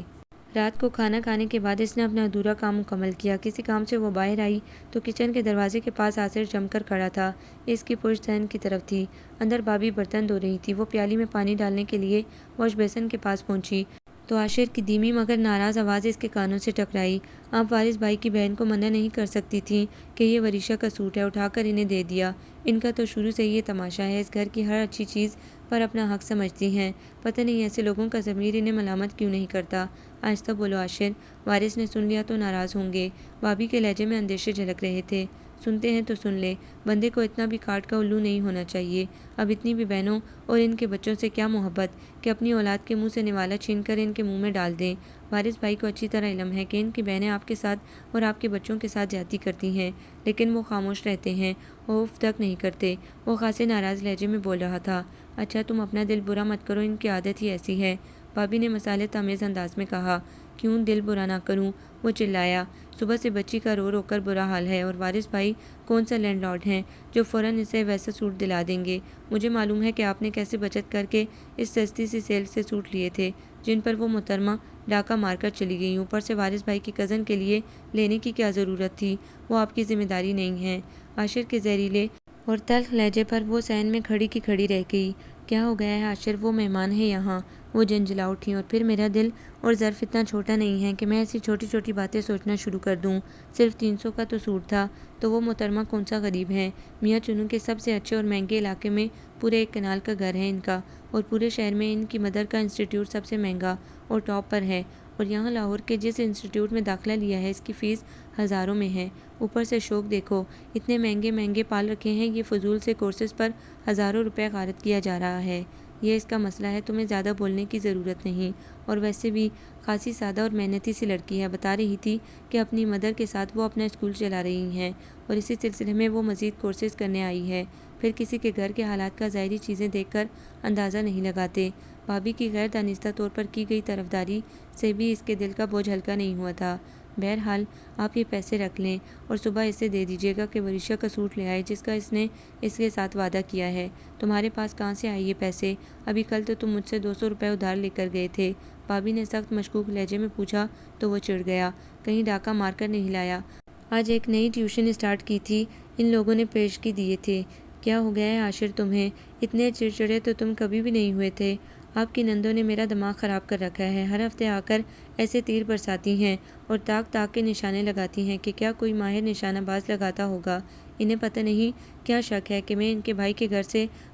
رات کو کھانا کھانے کے بعد اس نے اپنا ادھورا کام مکمل کیا۔ کسی کام سے وہ باہر آئی تو کچن کے دروازے کے پاس آصر جم کر کھڑا تھا۔ اس کی پشت صحن کی طرف تھی۔ اندر بھابھی برتن دھو رہی تھی۔ وہ پیالی میں پانی ڈالنے کے لیے واش بیسن کے پاس پہنچی تو عاشر کی دھیمی مگر ناراض آواز اس کے کانوں سے ٹکرائی۔ آپ وارث بھائی کی بہن کو منع نہیں کر سکتی تھیں کہ یہ وریشا کا سوٹ ہے، اٹھا کر انہیں دے دیا۔ ان کا تو شروع سے یہ تماشا ہے، اس گھر کی ہر اچھی چیز پر اپنا حق سمجھتی ہیں۔ پتہ نہیں ایسے لوگوں کا ضمیر انہیں ملامت کیوں نہیں کرتا۔ آہستہ بولو عاشر، وارث نے سن لیا تو ناراض ہوں گے۔ بھابھی کے لہجے میں اندیشے جھلک رہے تھے۔ سنتے ہیں تو سن لے، بندے کو اتنا بھی کاٹ کا الو نہیں ہونا چاہیے۔ اب اتنی بھی بہنوں اور ان کے بچوں سے کیا محبت کہ اپنی اولاد کے منہ سے نوالا چھین کر ان کے منہ میں ڈال دیں۔ وارث بھائی کو اچھی طرح علم ہے کہ ان کی بہنیں آپ کے ساتھ اور آپ کے بچوں کے ساتھ زیادتی کرتی ہیں، لیکن وہ خاموش رہتے ہیں، اوف تک نہیں کرتے۔ وہ خاصے ناراض لہجے میں بول رہا تھا۔ اچھا تم اپنا دل برا مت کرو، ان کی عادت ہی ایسی ہے، بھابھی نے مصالحت آمیز انداز میں کہا۔ کیوں دل برا نہ کروں، وہ چلایا۔ صبح سے بچی کا رو رو کر برا حال ہے، اور وارث بھائی کون سا لینڈ لارڈ ہیں جو فوراً اسے ویسا سوٹ دلا دیں گے؟ مجھے معلوم ہے کہ آپ نے کیسے بچت کر کے اس سستی سی سیل سے سوٹ لیے تھے جن پر وہ محترمہ ڈاکہ مار کر چلی گئی۔ اوپر سے وارث بھائی کی کزن کے لیے لینے کی کیا ضرورت تھی؟ وہ آپ کی ذمہ داری نہیں ہے۔ عاشر کے زہریلے اور تلخ لہجے پر وہ صحن میں کھڑی کی کھڑی رہ گئی۔ کیا ہو گیا ہے عاشر، وہ مہمان ہے یہاں؟ وہ جھنجھلا اٹھی۔ اور پھر میرا دل اور ظرف اتنا چھوٹا نہیں ہے کہ میں ایسی چھوٹی چھوٹی باتیں سوچنا شروع کر دوں۔ صرف 300 کا تو سوٹ تھا، تو وہ محترمہ کون سا غریب ہے؟ میاں چنو کے سب سے اچھے اور مہنگے علاقے میں پورے 1 کنال کا گھر ہے ان کا، اور پورے شہر میں ان کی مدر کا انسٹیٹیوٹ سب سے مہنگا اور ٹاپ پر ہے، اور یہاں لاہور کے جس انسٹیٹیوٹ میں داخلہ لیا ہے اس کی فیس ہزاروں میں ہے۔ اوپر سے شوق دیکھو، اتنے مہنگے مہنگے پال رکھے ہیں، یہ فضول سے کورسز پر ہزاروں روپے غارت کیا جا رہا ہے۔ یہ اس کا مسئلہ ہے، تمہیں زیادہ بولنے کی ضرورت نہیں۔ اور ویسے بھی خاصی سادہ اور محنتی سی لڑکی ہے، بتا رہی تھی کہ اپنی مدر کے ساتھ وہ اپنا اسکول چلا رہی ہیں، اور اسی سلسلے میں وہ مزید کورسز کرنے آئی ہے۔ پھر کسی کے گھر کے حالات کا ظاہری چیزیں دیکھ کر اندازہ نہیں لگاتے۔ بھابھی کی غیر دانستہ طور پر کی گئی طرفداری سے بھی اس کے دل کا بوجھ ہلکا نہیں ہوا تھا۔ بہرحال آپ یہ پیسے رکھ لیں اور صبح اسے دے دیجیے گا کہ وریشا کا سوٹ لے آئے جس کا اس نے اس کے ساتھ وعدہ کیا ہے۔ تمہارے پاس کہاں سے آئے یہ پیسے؟ ابھی کل تو تم مجھ سے 200 روپے ادھار لے کر گئے تھے۔ بھابھی نے سخت مشکوک لہجے میں پوچھا تو وہ چڑ گیا۔ کہیں ڈاکہ مار کر نہیں لایا؟ آج ایک نئی ٹیوشن اسٹارٹ کی تھی، ان لوگوں نے پیشگی دیے تھے۔ کیا ہو گیا ہے عاشر تمہیں؟ اتنے چڑچڑے تو تم کبھی بھی نہیں ہوئے تھے۔ آپ کی نندوں نے میرا دماغ خراب کر رکھا ہے، ہر ہفتے آ کر ایسے تیر برساتی ہیں اور تاک تاک کے نشانے لگاتی ہیں کہ کیا کوئی ماہر نشانہ باز لگاتا ہوگا۔ انہیں پتہ نہیں کیا شک ہے کہ میں ان کے بھائی کے گھر سے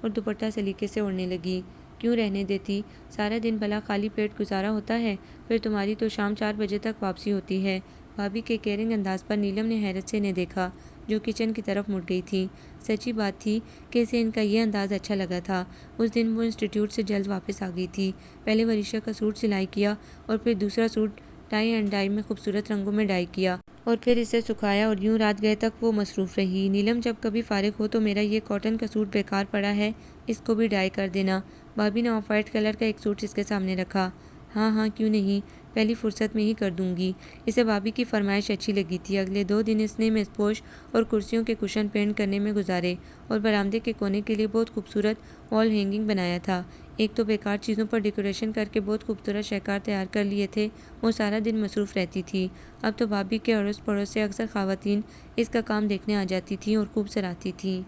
اور دوپٹہ سلیقے سے اوڑھنے لگی۔ کیوں رہنے دیتی؟ سارا دن بھلا خالی پیٹ گزارا ہوتا ہے، پھر تمہاری تو شام 4 بجے تک واپسی ہوتی ہے۔ بھابھی کے کیئرنگ انداز پر نیلم نے حیرت سے انہیں دیکھا، جو کچن کی طرف مڑ گئی تھی۔ سچی بات تھی کہ اسے ان کا یہ انداز اچھا لگا تھا۔ اس دن وہ انسٹیٹیوٹ سے جلد واپس آ گئی تھی۔ پہلے وریشا کا سوٹ سلائی کیا اور پھر دوسرا سوٹ ٹائی اینڈ ڈائی میں خوبصورت رنگوں میں ڈائی کیا اور پھر اسے سکھایا، اور یوں رات گئے تک وہ مصروف رہی۔ نیلم جب کبھی فارغ ہو تو میرا یہ کاٹن کا سوٹ بیکار پڑا ہے، اس کو بھی ڈائی کر دینا۔ بھابھی نے آف وائٹ کلر کا ایک سوٹ اس کے سامنے رکھا۔ ہاں ہاں کیوں نہیں، پہلی فرصت میں ہی کر دوں گی۔ اسے بھابھی کی فرمائش اچھی لگی تھی۔ اگلے 2 دن اس نے میز پوش اور کرسیوں کے کشن پینٹ کرنے میں گزارے اور برآمدے کے کونے کے لیے بہت خوبصورت وال ہینگنگ بنایا تھا۔ ایک تو بیکار چیزوں پر ڈیکوریشن کر کے بہت خوبصورت شہکار تیار کر لیے تھے، وہ سارا دن مصروف رہتی تھی۔ اب تو بھابھی کے اڑوس پڑوس سے اکثر خواتین اس کا کام دیکھنے آ جاتی تھیں اور خوب سراہتی تھیں۔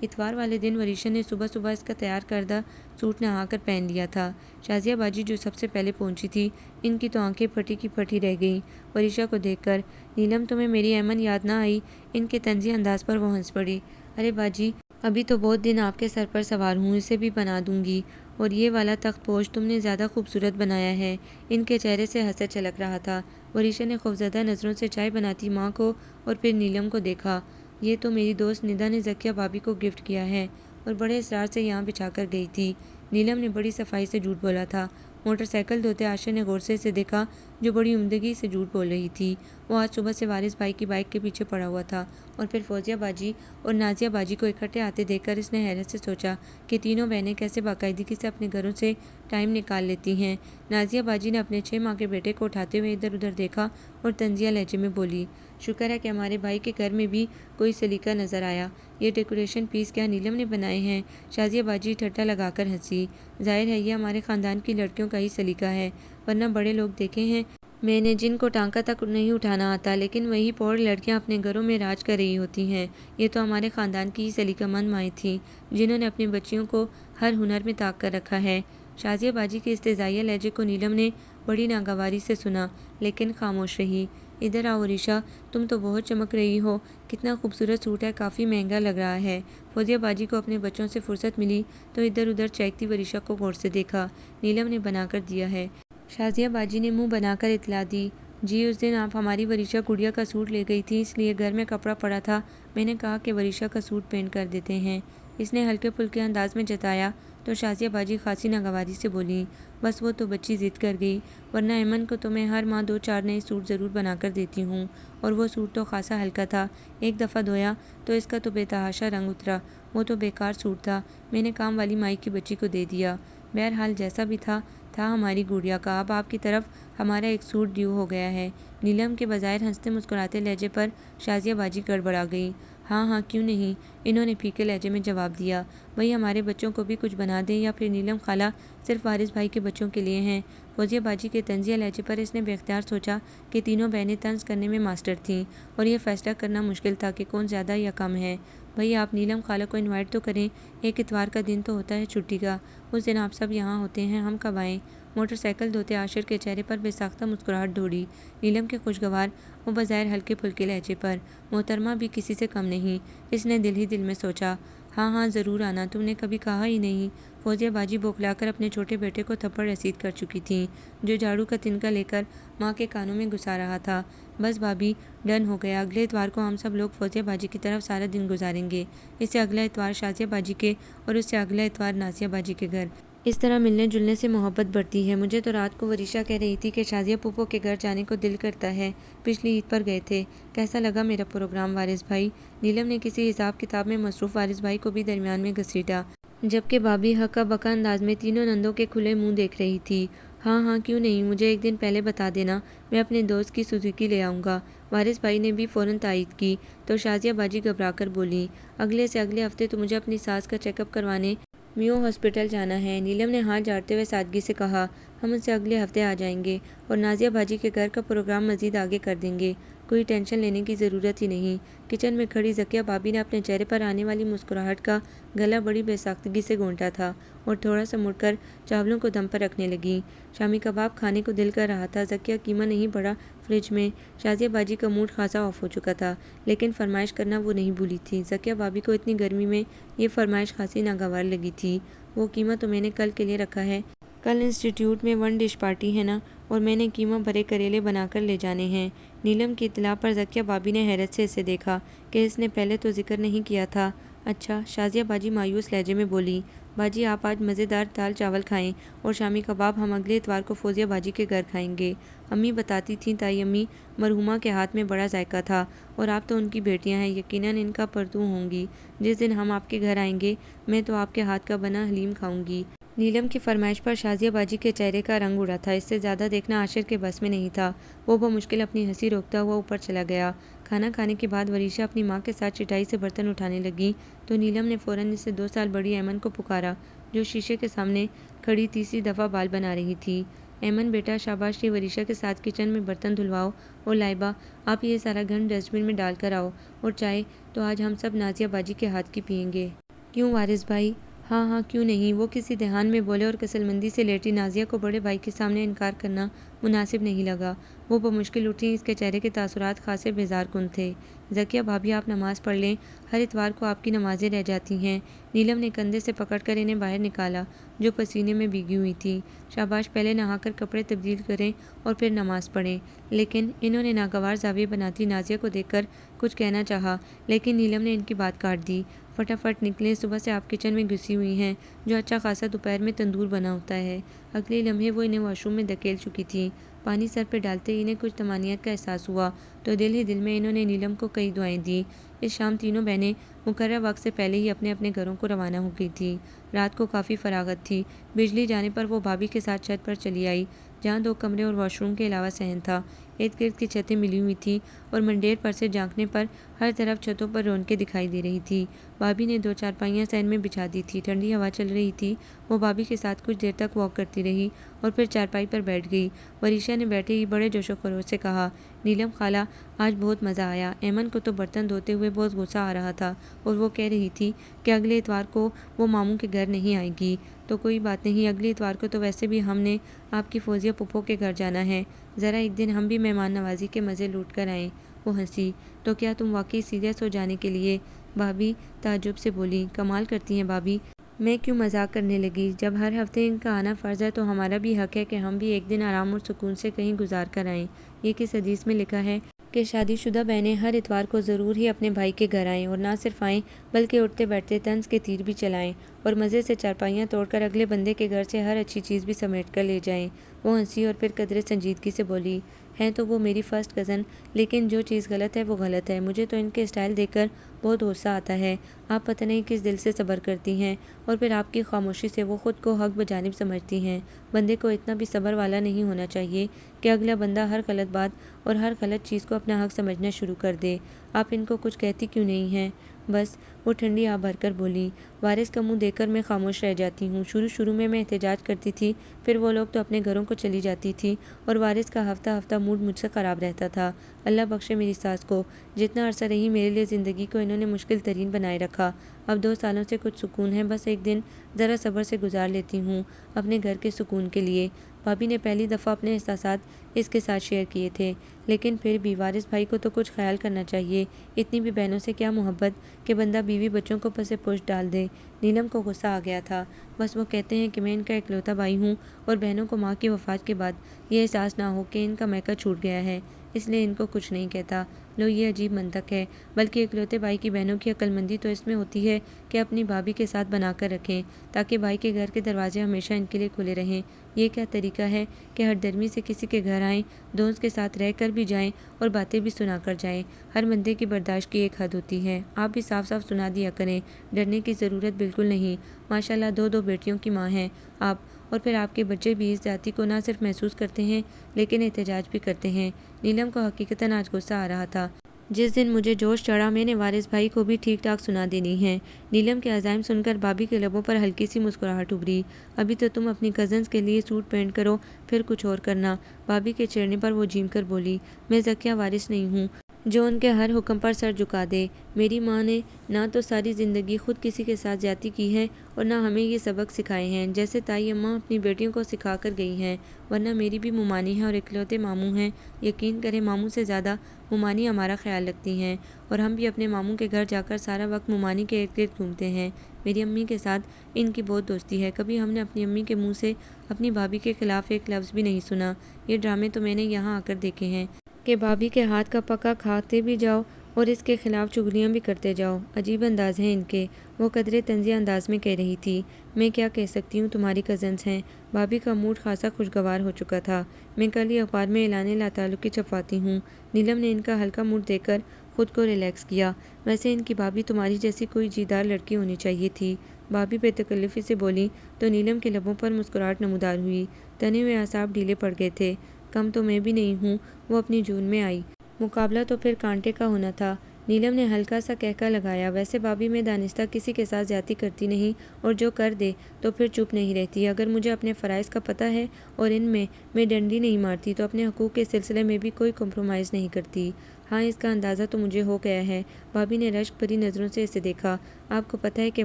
اتوار والے دن وریشا نے صبح صبح اس کا تیار کردہ سوٹ نہا کر پہن لیا تھا۔ شازیہ باجی جو سب سے پہلے پہنچی تھی، ان کی تو آنکھیں پھٹی کی پھٹی رہ گئیں وریشا کو دیکھ کر۔ نیلم تمہیں میری ایمن یاد نہ آئی؟ ان کے طنزی انداز پر وہ ہنس پڑی۔ ارے باجی، ابھی تو بہت دن آپ کے سر پر سوار ہوں، اسے بھی بنا دوں گی۔ اور یہ والا تخت پوش تم نے زیادہ خوبصورت بنایا ہے۔ ان کے چہرے سے حسد چھلک رہا تھا۔ وریشا نے خوفزدہ نظروں سے چائے بناتی ماں کو اور پھر نیلم کو دیکھا۔ یہ تو میری دوست ندا نے ذکیہ بھابھی کو گفٹ کیا ہے اور بڑے اصرار سے یہاں بچھا کر گئی تھی۔ نیلم نے بڑی صفائی سے جھوٹ بولا تھا۔ موٹر سائیکل دھوتے عاشر نے غور سے اسے دیکھا، جو بڑی عمدگی سے جھوٹ بول رہی تھی۔ وہ آج صبح سے وارث بھائی کی بائک کے پیچھے پڑا ہوا تھا، اور پھر فوزیہ باجی اور نازیہ باجی کو اکٹھے آتے دیکھ کر اس نے حیرت سے سوچا کہ تینوں بہنیں کیسے باقاعدگی سے اپنے گھروں سے ٹائم نکال لیتی ہیں۔ نازیہ باجی نے اپنے 6 ماہ کے بیٹے کو اٹھاتے ہوئے ادھر ادھر دیکھا اور طنزیہ لہجے میں بولی، شکر ہے کہ ہمارے بھائی کے گھر میں بھی کوئی سلیقہ نظر آیا۔ یہ ڈیکوریشن پیس کیا نیلم نے بنائے ہیں؟ شازیہ باجی ٹھٹھا لگا کر ہنسی۔ ظاہر ہے یہ ہمارے خاندان کی لڑکیوں کا ہی سلیقہ ہے، ورنہ بڑے لوگ دیکھے ہیں میں نے جن کو ٹانکا تک نہیں اٹھانا آتا، لیکن وہی پوڑ لڑکیاں اپنے گھروں میں راج کر رہی ہوتی ہیں۔ یہ تو ہمارے خاندان کی ہی سلیقہ مند مائیں تھیں، جنہوں نے اپنی بچیوں کو ہر ہنر میں طاق کر رکھا ہے۔ شازیہ باجی کے استہزائیہ لہجے کو نیلم نے بڑی ناگواری سے سنا، لیکن خاموش رہی۔ ادھر آؤ وریشا، تم تو بہت چمک رہی ہو، کتنا خوبصورت سوٹ ہے، کافی مہنگا لگ رہا ہے۔ فوزیہ باجی کو اپنے بچوں سے فرصت ملی تو ادھر ادھر چہکتی وریشا کو غور سے دیکھا۔ نیلم نے بنا کر دیا ہے۔ شازیہ باجی نے منہ بنا کر اطلاع دی، جی اس دن آپ ہماری وریشا گڑیا کا سوٹ لے گئی تھی، اس لیے گھر میں کپڑا پڑا تھا، میں نے کہا کہ وریشا کا سوٹ پینٹ کر دیتے ہیں۔ اس نے ہلکے پھلکے انداز میں جتایا تو شازیہ باجی خاصی ناگواری سے بولی، بس وہ تو بچی ضد کر گئی، ورنہ ایمن کو تو میں ہر ماہ 2-4 نئے سوٹ ضرور بنا کر دیتی ہوں، اور وہ سوٹ تو خاصا ہلکا تھا، ایک دفعہ دھویا تو اس کا تو بے تحاشا رنگ اترا، وہ تو بیکار سوٹ تھا، میں نے کام والی مائی کی بچی کو دے دیا۔ بہرحال جیسا بھی تھا ہماری گڑیا کا، اب آپ کی طرف ہمارا ایک سوٹ ڈیو ہو گیا ہے۔ نیلم کے بظاہر ہنستے مسکراتے لہجے پر شازیہ باجی گڑبڑا گئی۔ ہاں ہاں کیوں نہیں، انہوں نے پھیکے لہجے میں جواب دیا۔ وہی ہمارے بچوں کو بھی کچھ بنا دیں، یا پھر نیلم خالہ صرف وارث بھائی کے بچوں کے لیے ہیں؟ فوزیہ باجی کے طنزیہ لہجے پر اس نے بے اختیار سوچا کہ تینوں بہنیں طنز کرنے میں ماسٹر تھیں، اور یہ فیصلہ کرنا مشکل تھا کہ کون زیادہ یا کم ہے۔ بھئی آپ نیلم خالہ کو انوائٹ تو کریں، ایک اتوار کا دن تو ہوتا ہے چھٹی کا، اس دن آپ سب یہاں ہوتے ہیں، ہم کب آئیں؟ موٹر سائیکل دھوتے عاشر کے چہرے پر بے ساختہ مسکراہٹ دوڑی۔ نیلم کے خوشگوار و بظاہر ہلکے پھلکے لہجے پر محترمہ بھی کسی سے کم نہیں، اس نے دل ہی دل میں سوچا۔ ہاں ہاں ضرور آنا، تم نے کبھی کہا ہی نہیں۔ فوزیہ باجی بوکھلا کر اپنے چھوٹے بیٹے کو تھپڑ رسید کر چکی تھیں، جو جھاڑو کا تنکا لے کر ماں کے کانوں میں گھسا رہا تھا۔ بس بھابھی، ڈن ہو گیا، اگلے اتوار کو ہم سب لوگ فوزیہ باجی کی طرف سارا دن گزاریں گے، اس سے اگلا اتوار شازیہ باجی کے اور اس سے اگلا اتوار نازیہ باجی کے گھر۔ اس طرح ملنے جلنے سے محبت بڑھتی ہے۔ مجھے تو رات کو وریشا کہہ رہی تھی کہ شازیہ پھوپھو کے گھر جانے کو دل کرتا ہے، پچھلی عید پر گئے تھے۔ کیسا لگا میرا پروگرام وارث بھائی؟ نیلم نے کسی حساب کتاب میں مصروف وارث بھائی کو بھی درمیان میں گھسیٹا، جبکہ بھابھی ہکا بکا انداز میں تینوں نندوں کے کھلے منہ دیکھ رہی تھی۔ ہاں ہاں کیوں نہیں، مجھے ایک دن پہلے بتا دینا، میں اپنے دوست کی سوزوکی لے آؤں گا۔ وارث بھائی نے بھی فوراً تائید کی تو شازیہ باجی گھبرا کر بولی، اگلے سے اگلے ہفتے تو مجھے اپنی ساس کا چیک اپ کروانے میو ہاسپٹل جانا ہے۔ نیلم نے ہاتھ جھاڑتے ہوئے سادگی سے کہا، ہم ان سے اگلے ہفتے آ جائیں گے اور نازیہ باجی کے گھر کا پروگرام مزید آگے کر دیں گے۔ کوئی ٹینشن لینے کی ضرورت ہی نہیں۔ کچن میں کھڑی ذکیہ بھابی نے اپنے چہرے پر آنے والی مسکراہٹ کا گلا بڑی بے ساختگی سے گھونٹا تھا اور تھوڑا سا مڑ کر چاولوں کو دم پر رکھنے لگیں۔ شامی کباب کھانے کو دل کر رہا تھا۔ ذکیہ قیمہ نہیں پڑا فریج میں۔ شازیہ باجی کا موڈ خاصا آف ہو چکا تھا، لیکن فرمائش کرنا وہ نہیں بھولی تھی۔ ذکیہ بھابی کو اتنی گرمی میں یہ فرمائش خاصی ناگوار لگی تھی۔ وہ قیمہ تو میں نے کل کے لیے رکھا ہے۔ کل انسٹیٹیوٹ میں 1 ڈش پارٹی ہے نا، اور میں نے قیمہ بھرے کریلے بنا کر لے جانے ہیں۔ نیلم کی اطلاع پر ذکیہ بھابی نے حیرت سے اسے دیکھا کہ اس نے پہلے تو ذکر نہیں کیا تھا۔ اچھا، شازیہ باجی مایوس لہجے میں بولی۔ باجی آپ آج مزیدار دال چاول کھائیں اور شامی کباب ہم اگلے اتوار کو فوزیہ باجی کے گھر کھائیں گے۔ امی بتاتی تھیں تائی امی مرحومہ کے ہاتھ میں بڑا ذائقہ تھا، اور آپ تو ان کی بیٹیاں ہیں، یقیناً ان کا پرتو ہوں گی۔ جس دن ہم آپ کے گھر آئیں گے میں تو آپ کے ہاتھ کا بنا حلیم کھاؤں گی۔ نیلم کی فرمائش پر شازیہ باجی کے چہرے کا رنگ اڑا تھا۔ اس سے زیادہ دیکھنا عاشر کے بس میں نہیں تھا۔ وہ بمشکل اپنی ہنسی روکتا ہوا اوپر چلا گیا۔ کھانا کھانے کے بعد وریشہ اپنی ماں کے ساتھ چٹائی سے برتن اٹھانے لگی تو نیلم نے فوراً اس سے 2 سال بڑی ایمن کو پکارا، جو شیشے کے سامنے کھڑی تیسری دفعہ بال بنا رہی تھی۔ ایمن بیٹا، شاباشی، وریشہ کے ساتھ کچن میں برتن دھلواؤ، اور لائبہ آپ یہ سارا گند ڈسٹ بن میں ڈال کر آؤ، اور چائے تو آج ہم سب نازیہ باجی کے ہاتھ کی پئیں گے۔ کیوں وارث بھائی؟ ہاں ہاں، کیوں نہیں، وہ کسی دھیان میں بولے، اور کسل مندی سے لیٹی نازیہ کو بڑے بھائی کے سامنے انکار کرنا مناسب نہیں لگا۔ وہ بمشکل اٹھی۔ اس کے چہرے کے تاثرات خاصے بیزار کن تھے۔ ذکیہ بھابی آپ نماز پڑھ لیں، ہر اتوار کو آپ کی نمازیں رہ جاتی ہیں۔ نیلم نے کندھے سے پکڑ کر انہیں باہر نکالا، جو پسینے میں بھیگی ہوئی تھی۔ شاباش، پہلے نہا کر کپڑے تبدیل کریں اور پھر نماز پڑھیں۔ لیکن انہوں نے ناگوار زاویے بناتی نازیہ کو دیکھ کر کچھ کہنا چاہا، لیکن نیلم نے ان کی بات کاٹ دی۔ فٹافٹ نکلیں، صبح سے آپ کچن میں گھسی ہوئی ہیں، جو اچھا خاصا دوپہر میں تندور بنا ہوتا ہے۔ اگلے لمحے وہ انہیں واش روم میں دھکیل چکی تھی۔ پانی سر پہ ڈالتے ہی انہیں کچھ طمانینت کا احساس ہوا تو دل ہی دل میں انہوں نے نیلم کو کئی دعائیں دیں۔ اس شام تینوں بہنیں مقررہ وقت سے پہلے ہی اپنے اپنے گھروں کو روانہ ہو گئی تھیں۔ رات کو کافی فراغت تھی۔ بجلی جانے پر وہ بھابی کے ساتھ چھت پر چلی آئی، جہاں 2 کمرے اور واش روم کے علاوہ صحن تھا۔ ارد گرد کی چھتیں ملی ہوئی تھیں اور منڈیر پر سے جھانکنے پر ہر طرف چھتوں پر رونقیں دکھائی دے رہی تھی۔ بھابی نے 2 چارپائیاں صحن میں بچھا دی تھی، ٹھنڈی ہوا چل رہی تھی۔ وہ بھابی کے ساتھ کچھ دیر تک واک کرتی رہی اور پھر چارپائی پر بیٹھ گئی۔ وریشہ نے بیٹھے ہی بڑے جوش و خروش سے کہا، نیلم خالہ، آج بہت مزہ آیا۔ ایمن کو تو برتن دھوتے ہوئے بہت غصہ آ رہا تھا اور وہ کہہ رہی تھی کہ اگلے اتوار کو وہ ماموں کے گھر نہیں آئے گی۔ تو کوئی بات نہیں، اگلے اتوار کو تو ویسے بھی ہم نے آپ کی فوزیہ پھپھو کے گھر جانا ہے، ذرا ایک دن ہم بھی مہمان نوازی کے مزے لوٹ کر آئیں۔ وہ ہنسی۔ تو کیا تم واقعی سیریس ہو جانے کے لیے؟ بھابی تعجب سے بولی۔ کمال کرتی ہیں بھابی، میں کیوں مذاق کرنے لگی؟ جب ہر ہفتے ان کا آنا فرض ہے تو ہمارا بھی حق ہے کہ ہم بھی ایک دن آرام اور سکون سے کہیں گزار کر آئیں۔ یہ کس حدیث میں لکھا ہے کہ شادی شدہ بہنیں ہر اتوار کو ضرور ہی اپنے بھائی کے گھر آئیں، اور نہ صرف آئیں بلکہ اٹھتے بیٹھتے طنز کے تیر بھی چلائیں اور مزے سے چارپائیاں توڑ کر اگلے بندے کے گھر سے ہر اچھی چیز بھی سمیٹ کر لے جائیں۔ وہ ہنسی اور پھر قدرے سنجیدگی سے بولی، ہیں تو وہ میری فرسٹ کزن، لیکن جو چیز غلط ہے وہ غلط ہے۔ مجھے تو ان کے اسٹائل دیکھ کر بہت غصہ آتا ہے۔ آپ پتہ نہیں کس دل سے صبر کرتی ہیں، اور پھر آپ کی خاموشی سے وہ خود کو حق بجانب سمجھتی ہیں۔ بندے کو اتنا بھی صبر والا نہیں ہونا چاہیے کہ اگلا بندہ ہر غلط بات اور ہر غلط چیز کو اپنا حق سمجھنا شروع کر دے۔ آپ ان کو کچھ کہتی کیوں نہیں ہیں؟ بس، وہ ٹھنڈی آہ بھر کر بولی۔ وارث کا منہ دیکھ کر میں خاموش رہ جاتی ہوں۔ شروع میں احتجاج کرتی تھی، پھر وہ لوگ تو اپنے گھروں کو چلی جاتی تھی اور وارث کا ہفتہ ہفتہ موڈ مجھ سے خراب رہتا تھا۔ اللہ بخشے میری ساس کو، جتنا عرصہ رہی میرے لیے زندگی کو انہوں نے مشکل ترین بنائے رکھا۔ اب 2 سالوں سے کچھ سکون ہے، بس ایک دن ذرا صبر سے گزار لیتی ہوں اپنے گھر کے سکون کے لیے۔ بھابی نے پہلی دفعہ اپنے احساسات اس کے ساتھ شیئر کیے تھے، لیکن پھر بھی وارث بھائی کو تو کچھ خیال کرنا چاہیے۔ اتنی بھی بہنوں سے کیا محبت کہ بندہ بیوی بچوں کو پس پشت ڈال دے۔ نیلم کو غصہ آ گیا تھا۔ بس وہ کہتے ہیں کہ میں ان کا اکلوتا بھائی ہوں، اور بہنوں کو ماں کی وفات کے بعد یہ احساس نہ ہو کہ ان کا میکہ چھوٹ گیا ہے، اس لیے ان کو کچھ نہیں کہتا۔ لو، یہ عجیب منطق ہے، بلکہ اکلوتے بھائی کی بہنوں کی عقل مندی تو اس میں ہوتی ہے کہ اپنی بھابھی کے ساتھ بنا کر رکھیں تاکہ بھائی کے گھر کے دروازے ہمیشہ ان کے لیے کھلے رہیں۔ یہ کیا طریقہ ہے کہ ہر درمی سے کسی کے گھر آئیں، دوست کے ساتھ رہ کر بھی جائیں اور باتیں بھی سنا کر جائیں۔ ہر بندے کی برداشت کی ایک حد ہوتی ہے۔ آپ بھی صاف صاف سنا دیا کریں، ڈرنے کی ضرورت بالکل نہیں۔ ماشاءاللہ 2 بیٹیوں کی ماں ہیں آپ، اور پھر آپ کے بچے بھی اس ذاتی کو نہ صرف محسوس کرتے ہیں لیکن احتجاج بھی کرتے ہیں۔ نیلم کو حقیقتاً آج غصہ آ رہا تھا۔ جس دن مجھے جوش چڑھا میں نے وارث بھائی کو بھی ٹھیک ٹھاک سنا دینی ہے۔ نیلم کے عزائم سن کر بھابھی کے لبوں پر ہلکی سی مسکراہٹ ابھری۔ ابھی تو تم اپنی کزنز کے لیے سوٹ پینٹ کرو، پھر کچھ اور کرنا۔ بھابھی کے چھیڑنے پر وہ جھیم کر بولی، میں ذکیہ وارث نہیں ہوں جو ان کے ہر حکم پر سر جھکا دے۔ میری ماں نے نہ تو ساری زندگی خود کسی کے ساتھ زیادتی کی ہے اور نہ ہمیں یہ سبق سکھائے ہیں جیسے تائی اماں اپنی بیٹیوں کو سکھا کر گئی ہیں، ورنہ میری بھی ممانی ہیں اور اکلوتے ماموں ہیں۔ یقین کریں ماموں سے زیادہ ممانی ہمارا خیال رکھتی ہیں اور ہم بھی اپنے ماموں کے گھر جا کر سارا وقت ممانی کے ارد گرد گھومتے ہیں۔ میری امی کے ساتھ ان کی بہت دوستی ہے، کبھی ہم نے اپنی امی کے منہ سے اپنی بھابھی کے خلاف ایک لفظ بھی نہیں سنا۔ یہ ڈرامے تو میں نے یہاں آ کر دیکھے ہیں کہ بھابھی کے ہاتھ کا پکا کھاتے بھی جاؤ اور اس کے خلاف چغلیاں بھی کرتے جاؤ۔ عجیب انداز ہیں ان کے، وہ قدرے طنزیہ انداز میں کہہ رہی تھی۔ میں کیا کہہ سکتی ہوں، تمہاری کزنز ہیں۔ بھابھی کا موڈ خاصا خوشگوار ہو چکا تھا۔ میں کل ہی اخبار میں اعلان لا تعلقی چھپواتی ہوں۔ نیلم نے ان کا ہلکا موڈ دیکھ کر خود کو ریلیکس کیا۔ ویسے ان کی بھابھی تمہاری جیسی کوئی جیدار لڑکی ہونی چاہیے تھی، بھابھی بے تکلفی سے بولی تو نیلم کے لبوں پر مسکراہٹ نمودار ہوئی۔ تنے ہوئے اعصاب ڈھیلے پڑ گئے تھے۔ کم تو میں بھی نہیں ہوں، وہ اپنی جون میں آئی۔ مقابلہ تو پھر کانٹے کا ہونا تھا۔ نیلم نے ہلکا سا کہکا لگایا۔ ویسے بھابھی میں دانستہ کسی کے ساتھ زیادتی کرتی نہیں اور جو کر دے تو پھر چپ نہیں رہتی۔ اگر مجھے اپنے فرائض کا پتہ ہے اور ان میں ڈنڈی نہیں مارتی تو اپنے حقوق کے سلسلے میں بھی کوئی کمپرومائز نہیں کرتی۔ ہاں اس کا اندازہ تو مجھے ہو گیا ہے۔ بھابھی نے رشک بھری نظروں سے اسے دیکھا۔ آپ کو پتہ ہے کہ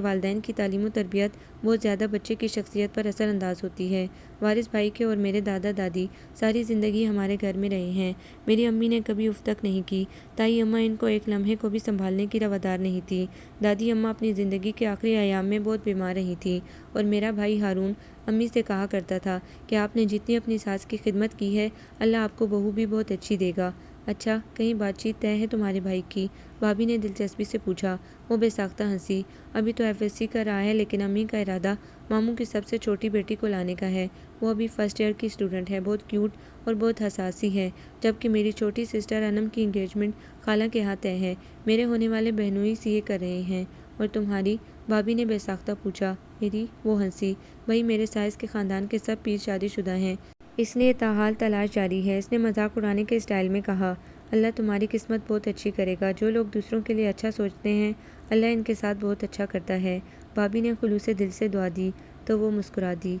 والدین کی تعلیم و تربیت بہت زیادہ بچے کی شخصیت پر اثر انداز ہوتی ہے۔ وارث بھائی کے اور میرے دادا دادی ساری زندگی ہمارے گھر میں رہے ہیں۔ میری امی نے کبھی اف تک نہیں کی۔ تائی اماں ان کو ایک لمحے کو بھی سنبھالنے کی روادار نہیں تھی۔ دادی اماں اپنی زندگی کے آخری ایام میں بہت بیمار رہی تھیں اور میرا بھائی ہارون امی سے کہا کرتا تھا کہ آپ نے جتنی اپنی ساس کی خدمت کی ہے اللہ آپ کو بہو بھی بہت اچھی دے گا۔ اچھا کہیں بات چیت طے ہے تمہارے بھائی کی؟ بھابھی نے دلچسپی سے پوچھا۔ وہ بے ساختہ ہنسی۔ ابھی تو ایف ایس سی کر رہا ہے لیکن امی کا ارادہ ماموں کی سب سے چھوٹی بیٹی کو لانے کا ہے۔ وہ ابھی فرسٹ ایئر کی اسٹوڈنٹ ہے، بہت کیوٹ اور بہت حساس سی ہے، جبکہ میری چھوٹی سسٹر انم کی انگیجمنٹ خالہ کے ہاں طے ہے۔ میرے ہونے والے بہنوئی سی اے کر رہے ہیں۔ اور تمہاری؟ بھابھی نے بے ساختہ پوچھا۔ میری؟ وہ ہنسی۔ وہی میرے سائز کے خاندان کے سب پیر شادی شدہ ہیں۔ اس لیے تاحال تلاش جاری ہے، اس نے مذاق اڑانے کے اسٹائل میں کہا۔ اللہ تمہاری قسمت بہت اچھی کرے گا، جو لوگ دوسروں کے لیے اچھا سوچتے ہیں اللہ ان کے ساتھ بہت اچھا کرتا ہے۔ بھابھی نے خلوص دل سے دعا دی تو وہ مسکرا دی۔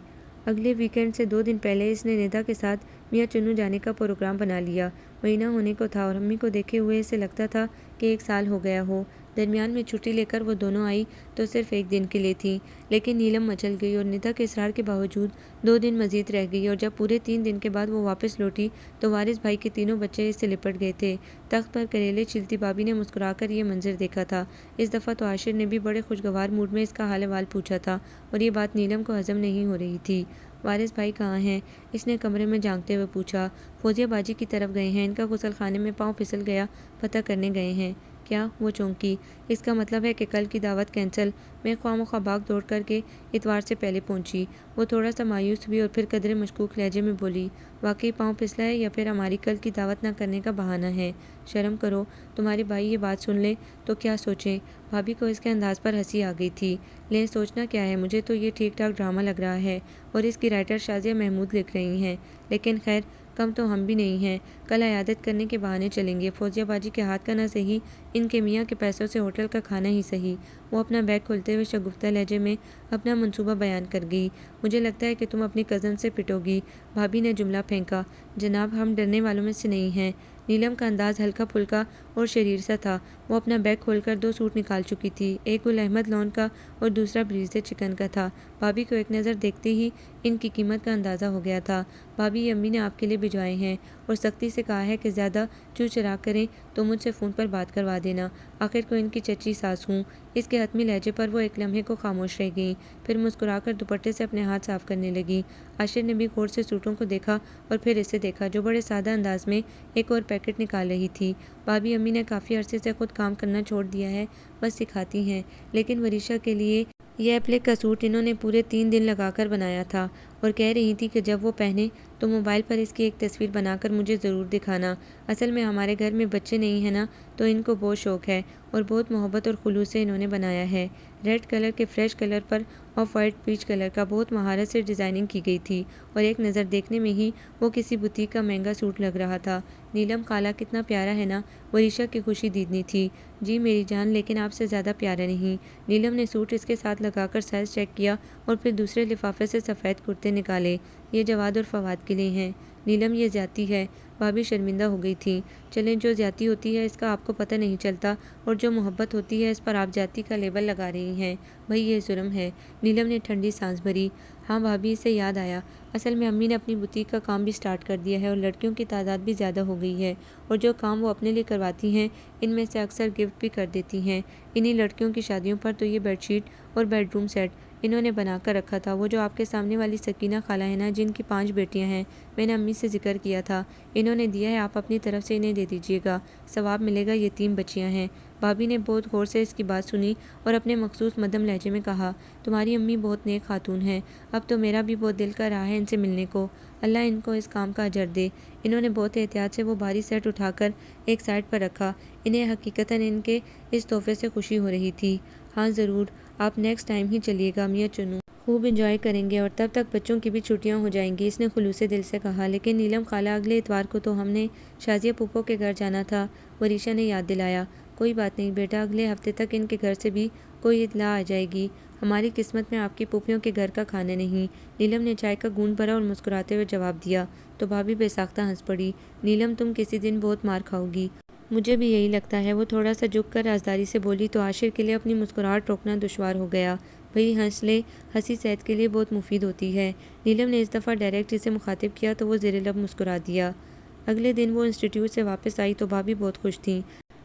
اگلے ویکینڈ سے 2 دن پہلے اس نے ندا کے ساتھ میاں چنو جانے کا پروگرام بنا لیا۔ مہینہ ہونے کو تھا اور امی کو دیکھے ہوئے اسے لگتا تھا کہ 1 سال ہو گیا ہو۔ درمیان میں چھٹی لے کر وہ دونوں آئی تو صرف 1 دن کے لیے تھی، لیکن نیلم مچل گئی اور ندا کے اصرار کے باوجود 2 دن مزید رہ گئی اور جب پورے 3 دن کے بعد وہ واپس لوٹی تو وارث بھائی کے تینوں بچے اس سے لپٹ گئے تھے۔ تخت پر کریلے چھیلتی بھابھی نے مسکرا کر یہ منظر دیکھا تھا۔ اس دفعہ تو عاشر نے بھی بڑے خوشگوار موڈ میں اس کا حال احوال پوچھا تھا اور یہ بات نیلم کو ہضم نہیں ہو رہی تھی۔ وارث بھائی کہاں ہیں؟ اس نے کمرے میں جھانکتے ہوئے پوچھا۔ فوزیہ باجی کی طرف گئے ہیں، ان کا غسل خانے میں پاؤں پھسل گیا، پتہ کرنے گئے ہیں۔ کیا؟ وہ چونکی۔ اس کا مطلب ہے کہ کل کی دعوت کینسل؟ میں خواہ مخواہ بھاگ دوڑ کر کے اتوار سے پہلے پہنچی۔ وہ تھوڑا سا مایوس ہوئی اور پھر قدرے مشکوک لہجے میں بولی، واقعی پاؤں پھسلا ہے یا پھر ہماری کل کی دعوت نہ کرنے کا بہانہ ہے؟ شرم کرو، تمہارے بھائی یہ بات سن لیں تو کیا سوچیں؟ بھابھی کو اس کے انداز پر ہنسی آ گئی تھی۔ لیں سوچنا کیا ہے، مجھے تو یہ ٹھیک ٹھاک ڈرامہ لگ رہا ہے اور اس کی رائٹر شازیہ محمود لکھ رہی ہیں، لیکن خیر کم تو ہم بھی نہیں ہیں۔ کل عیادت کرنے کے بہانے چلیں گے، فوزیہ باجی کے ہاتھ کا نہ صحیح، ان کے میاں کے پیسوں سے ہوٹل کا کھانا ہی صحیح۔ وہ اپنا بیگ کھولتے ہوئے شگفتہ لہجے میں اپنا منصوبہ بیان کر گئی۔ مجھے لگتا ہے کہ تم اپنی کزن سے پٹو گی۔ بھابھی نے جملہ پھینکا۔ جناب ہم ڈرنے والوں میں سے نہیں ہیں۔ نیلم کا انداز ہلکا پھلکا اور شریر سا تھا۔ وہ اپنا بیگ کھول کر 2 سوٹ نکال چکی تھی، ایک گل احمد لون کا اور دوسرا بریزے چکن کا تھا۔ بھابھی کو ایک نظر دیکھتے ہی ان کی قیمت کا اندازہ ہو گیا تھا۔ بھابھی امی نے آپ کے لیے بھجوائے ہیں اور سختی سے کہا ہے کہ زیادہ چو چرا کریں تو مجھ سے فون پر بات کروا دینا، آخر کو ان کی چچی ساس ہوں۔ اس کے حتمی لہجے پر وہ ایک لمحے کو خاموش رہ گئیں، پھر مسکرا کر دوپٹے سے اپنے ہاتھ صاف کرنے لگیں۔ عاشر نے بھی غور سے سوٹوں کو دیکھا اور پھر اسے دیکھا جو بڑے سادہ انداز میں ایک اور پیکٹ نکال رہی تھی۔ بھابھی امی نے کافی عرصے سے خود کام کرنا چھوڑ دیا ہے، بس سکھاتی ہیں، لیکن وریشا کے لیے یہ ایپلک کا سوٹ انہوں نے پورے 3 دن لگا کر بنایا تھا اور کہہ رہی تھی کہ جب وہ پہنے تو موبائل پر اس کی ایک تصویر بنا کر مجھے ضرور دکھانا۔ اصل میں ہمارے گھر میں بچے نہیں ہیں نا، تو ان کو بہت شوق ہے اور بہت محبت اور خلوص سے انہوں نے بنایا ہے۔ ریڈ کلر کے فریش کلر پر آف وائٹ پیچ کلر کا بہت مہارت سے ڈیزائننگ کی گئی تھی اور ایک نظر دیکھنے میں ہی وہ کسی بوتیک کا مہنگا سوٹ لگ رہا تھا۔ نیلم خالہ کتنا پیارا ہے نا، وریشا کی خوشی دیدنی تھی۔ جی میری جان، لیکن آپ سے زیادہ پیارا نہیں۔ نیلم نے سوٹ اس کے ساتھ لگا کر سائز چیک کیا اور پھر دوسرے لفافے سے سفید کرتے نکالے۔ یہ جواد اور فواد کے لیے ہیں۔ نیلم یہ زیادتی ہے۔ بھابھی شرمندہ ہو گئی تھیں۔ چلیں، جو زیادتی ہوتی ہے اس کا آپ کو پتہ نہیں چلتا، اور جو محبت ہوتی ہے اس پر آپ زیادتی کا لیبل لگا رہی ہیں۔ بھائی یہ ظلم ہے۔ نیلم نے ٹھنڈی سانس بھری۔ ہاں بھابھی، اسے یاد آیا، اصل میں امی نے اپنی بوتیک کا کام بھی سٹارٹ کر دیا ہے اور لڑکیوں کی تعداد بھی زیادہ ہو گئی ہے، اور جو کام وہ اپنے لیے کرواتی ہیں ان میں سے اکثر گفٹ بھی کر دیتی ہیں۔ انہی لڑکیوں کی شادیوں پر تو یہ بیڈ شیٹ اور بیڈ روم سیٹ انہوں نے بنا کر رکھا تھا۔ وہ جو آپ کے سامنے والی سکینہ خالہ ہے نا، جن کی 5 بیٹیاں ہیں، میں نے امی سے ذکر کیا تھا، انہوں نے دیا ہے، آپ اپنی طرف سے انہیں دے دیجیے گا، ثواب ملے گا، یتیم بچیاں ہیں۔ بھابھی نے بہت غور سے اس کی بات سنی اور اپنے مخصوص مدھم لہجے میں کہا، تمہاری امی بہت نیک خاتون ہیں، اب تو میرا بھی بہت دل کر رہا ہے ان سے ملنے کو، اللہ ان کو اس کام کا اجر دے۔ انہوں نے بہت احتیاط سے وہ بھاری سیٹ اٹھا کر ایک سائڈ پر رکھا۔ انہیں حقیقتاً ان کے اس تحفے سے خوشی ہو رہی تھی۔ ہاں ضرور، آپ نیکسٹ ٹائم ہی چلیے گا میاں چنو، خوب انجوائے کریں گے، اور تب تک بچوں کی بھی چھٹیاں ہو جائیں گی، اس نے خلوص دل سے کہا۔ لیکن نیلم خالہ، اگلے اتوار کو تو ہم نے شازیہ پھوپھو کے گھر جانا تھا، وریشا نے یاد دلایا۔ کوئی بات نہیں بیٹا، اگلے ہفتے تک ان کے گھر سے بھی کوئی اطلاع آ جائے گی۔ ہماری قسمت میں آپ کی پھوپھیوں کے گھر کا کھانا نہیں۔ نیلم نے چائے کا گھونٹ بھرا اور مسکراتے ہوئے جواب دیا۔ تو بھابھی بے ساختہ ہنس پڑی۔ نیلم، تم کسی دن بہت مار کھاؤ گی۔ مجھے بھی یہی لگتا ہے، وہ تھوڑا سا جھک کر رازداری سے بولی تو عاشر کے لیے اپنی مسکراہٹ روکنا دشوار ہو گیا۔ بھئی ہنس لے، ہنسی صحت کے لیے بہت مفید ہوتی ہے۔ نیلم نے اس دفعہ ڈائریکٹ اسے مخاطب کیا تو وہ زیر لب مسکرا دیا۔ اگلے دن وہ انسٹی ٹیوٹ سے واپس آئی تو بھابھی بہت خوش تھیں۔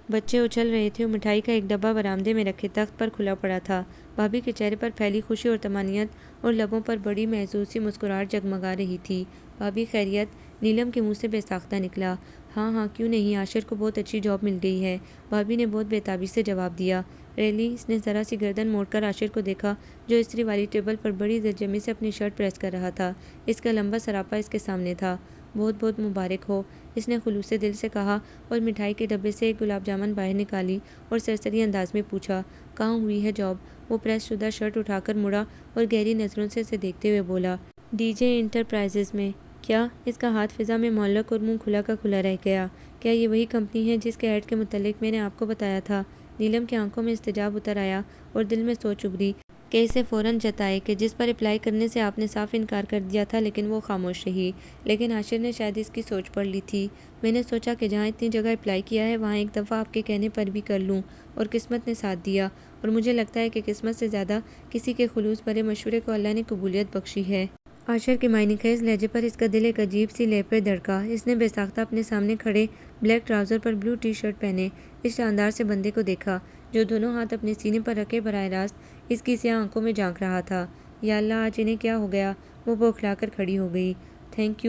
بچے اچھل رہے تھے اور مٹھائی کا ایک ڈبہ برآمدے میں رکھے تخت پر کھلا پڑا تھا۔ بھابھی کے چہرے پر پھیلی خوشی اور طمانینت اور لبوں پر بڑی محظوظ سی مسکراہٹ جگمگا رہی تھی۔ بھابھی خیریت؟ نیلم کے منہ سے بے ساختہ نکلا۔ ہاں ہاں کیوں نہیں، عاشر کو بہت اچھی جاب مل گئی ہے، بھابھی نے بہت بے تابی سے جواب دیا۔ ریلی؟ اس نے ذرا سی گردن موڑ کر عاشر کو دیکھا جو استری والی ٹیبل پر بڑی دلجمی سے اپنی شرٹ پریس کر رہا تھا۔ اس کا لمبا سراپا اس کے سامنے تھا۔ بہت بہت مبارک ہو، اس نے خلوص دل سے کہا اور مٹھائی کے ڈبے سے ایک گلاب جامن باہر نکالی اور سرسری انداز میں پوچھا، کہاں ہوئی ہے جاب؟ وہ پریس شدہ شرٹ اٹھا کر مڑا اور گہری نظروں سے اسے دیکھتے ہوئے بولا، ڈی جے انٹرپرائزز میں۔ کیا؟ اس کا ہاتھ فضا میں معلق اور منہ کھلا کا کھلا رہ گیا۔ کیا یہ وہی کمپنی ہے جس کے ایڈ کے متعلق میں نے آپ کو بتایا تھا؟ نیلم کی آنکھوں میں استجاب اتر آیا اور دل میں سوچ ابھری کہ اسے فوراً جتائے کہ جس پر اپلائی کرنے سے آپ نے صاف انکار کر دیا تھا، لیکن وہ خاموش رہی۔ لیکن عاشر نے شاید اس کی سوچ پڑھ لی تھی۔ میں نے سوچا کہ جہاں اتنی جگہ اپلائی کیا ہے وہاں ایک دفعہ آپ کے کہنے پر بھی کر لوں، اور قسمت نے ساتھ دیا، اور مجھے لگتا ہے کہ قسمت سے زیادہ کسی کے خلوص بھرے مشورے کو اللہ نے قبولیت بخشی ہے۔ عاشر کے معنی خیز لہجے پر اس کا دل ایک عجیب سی لے پہ دھڑکا۔ اس نے بے ساختہ اپنے سامنے کھڑے بلیک ٹراؤزر پر بلو ٹی شرٹ پہنے اس شاندار سے بندے کو دیکھا جو دونوں ہاتھ اپنے سینے پر رکھے براہ راست اس کی سیاہ آنکھوں میں جھانک رہا تھا۔ یا اللہ، آج انہیں کیا ہو گیا؟ وہ بوکھلا کر کھڑی ہو گئی۔ تھینک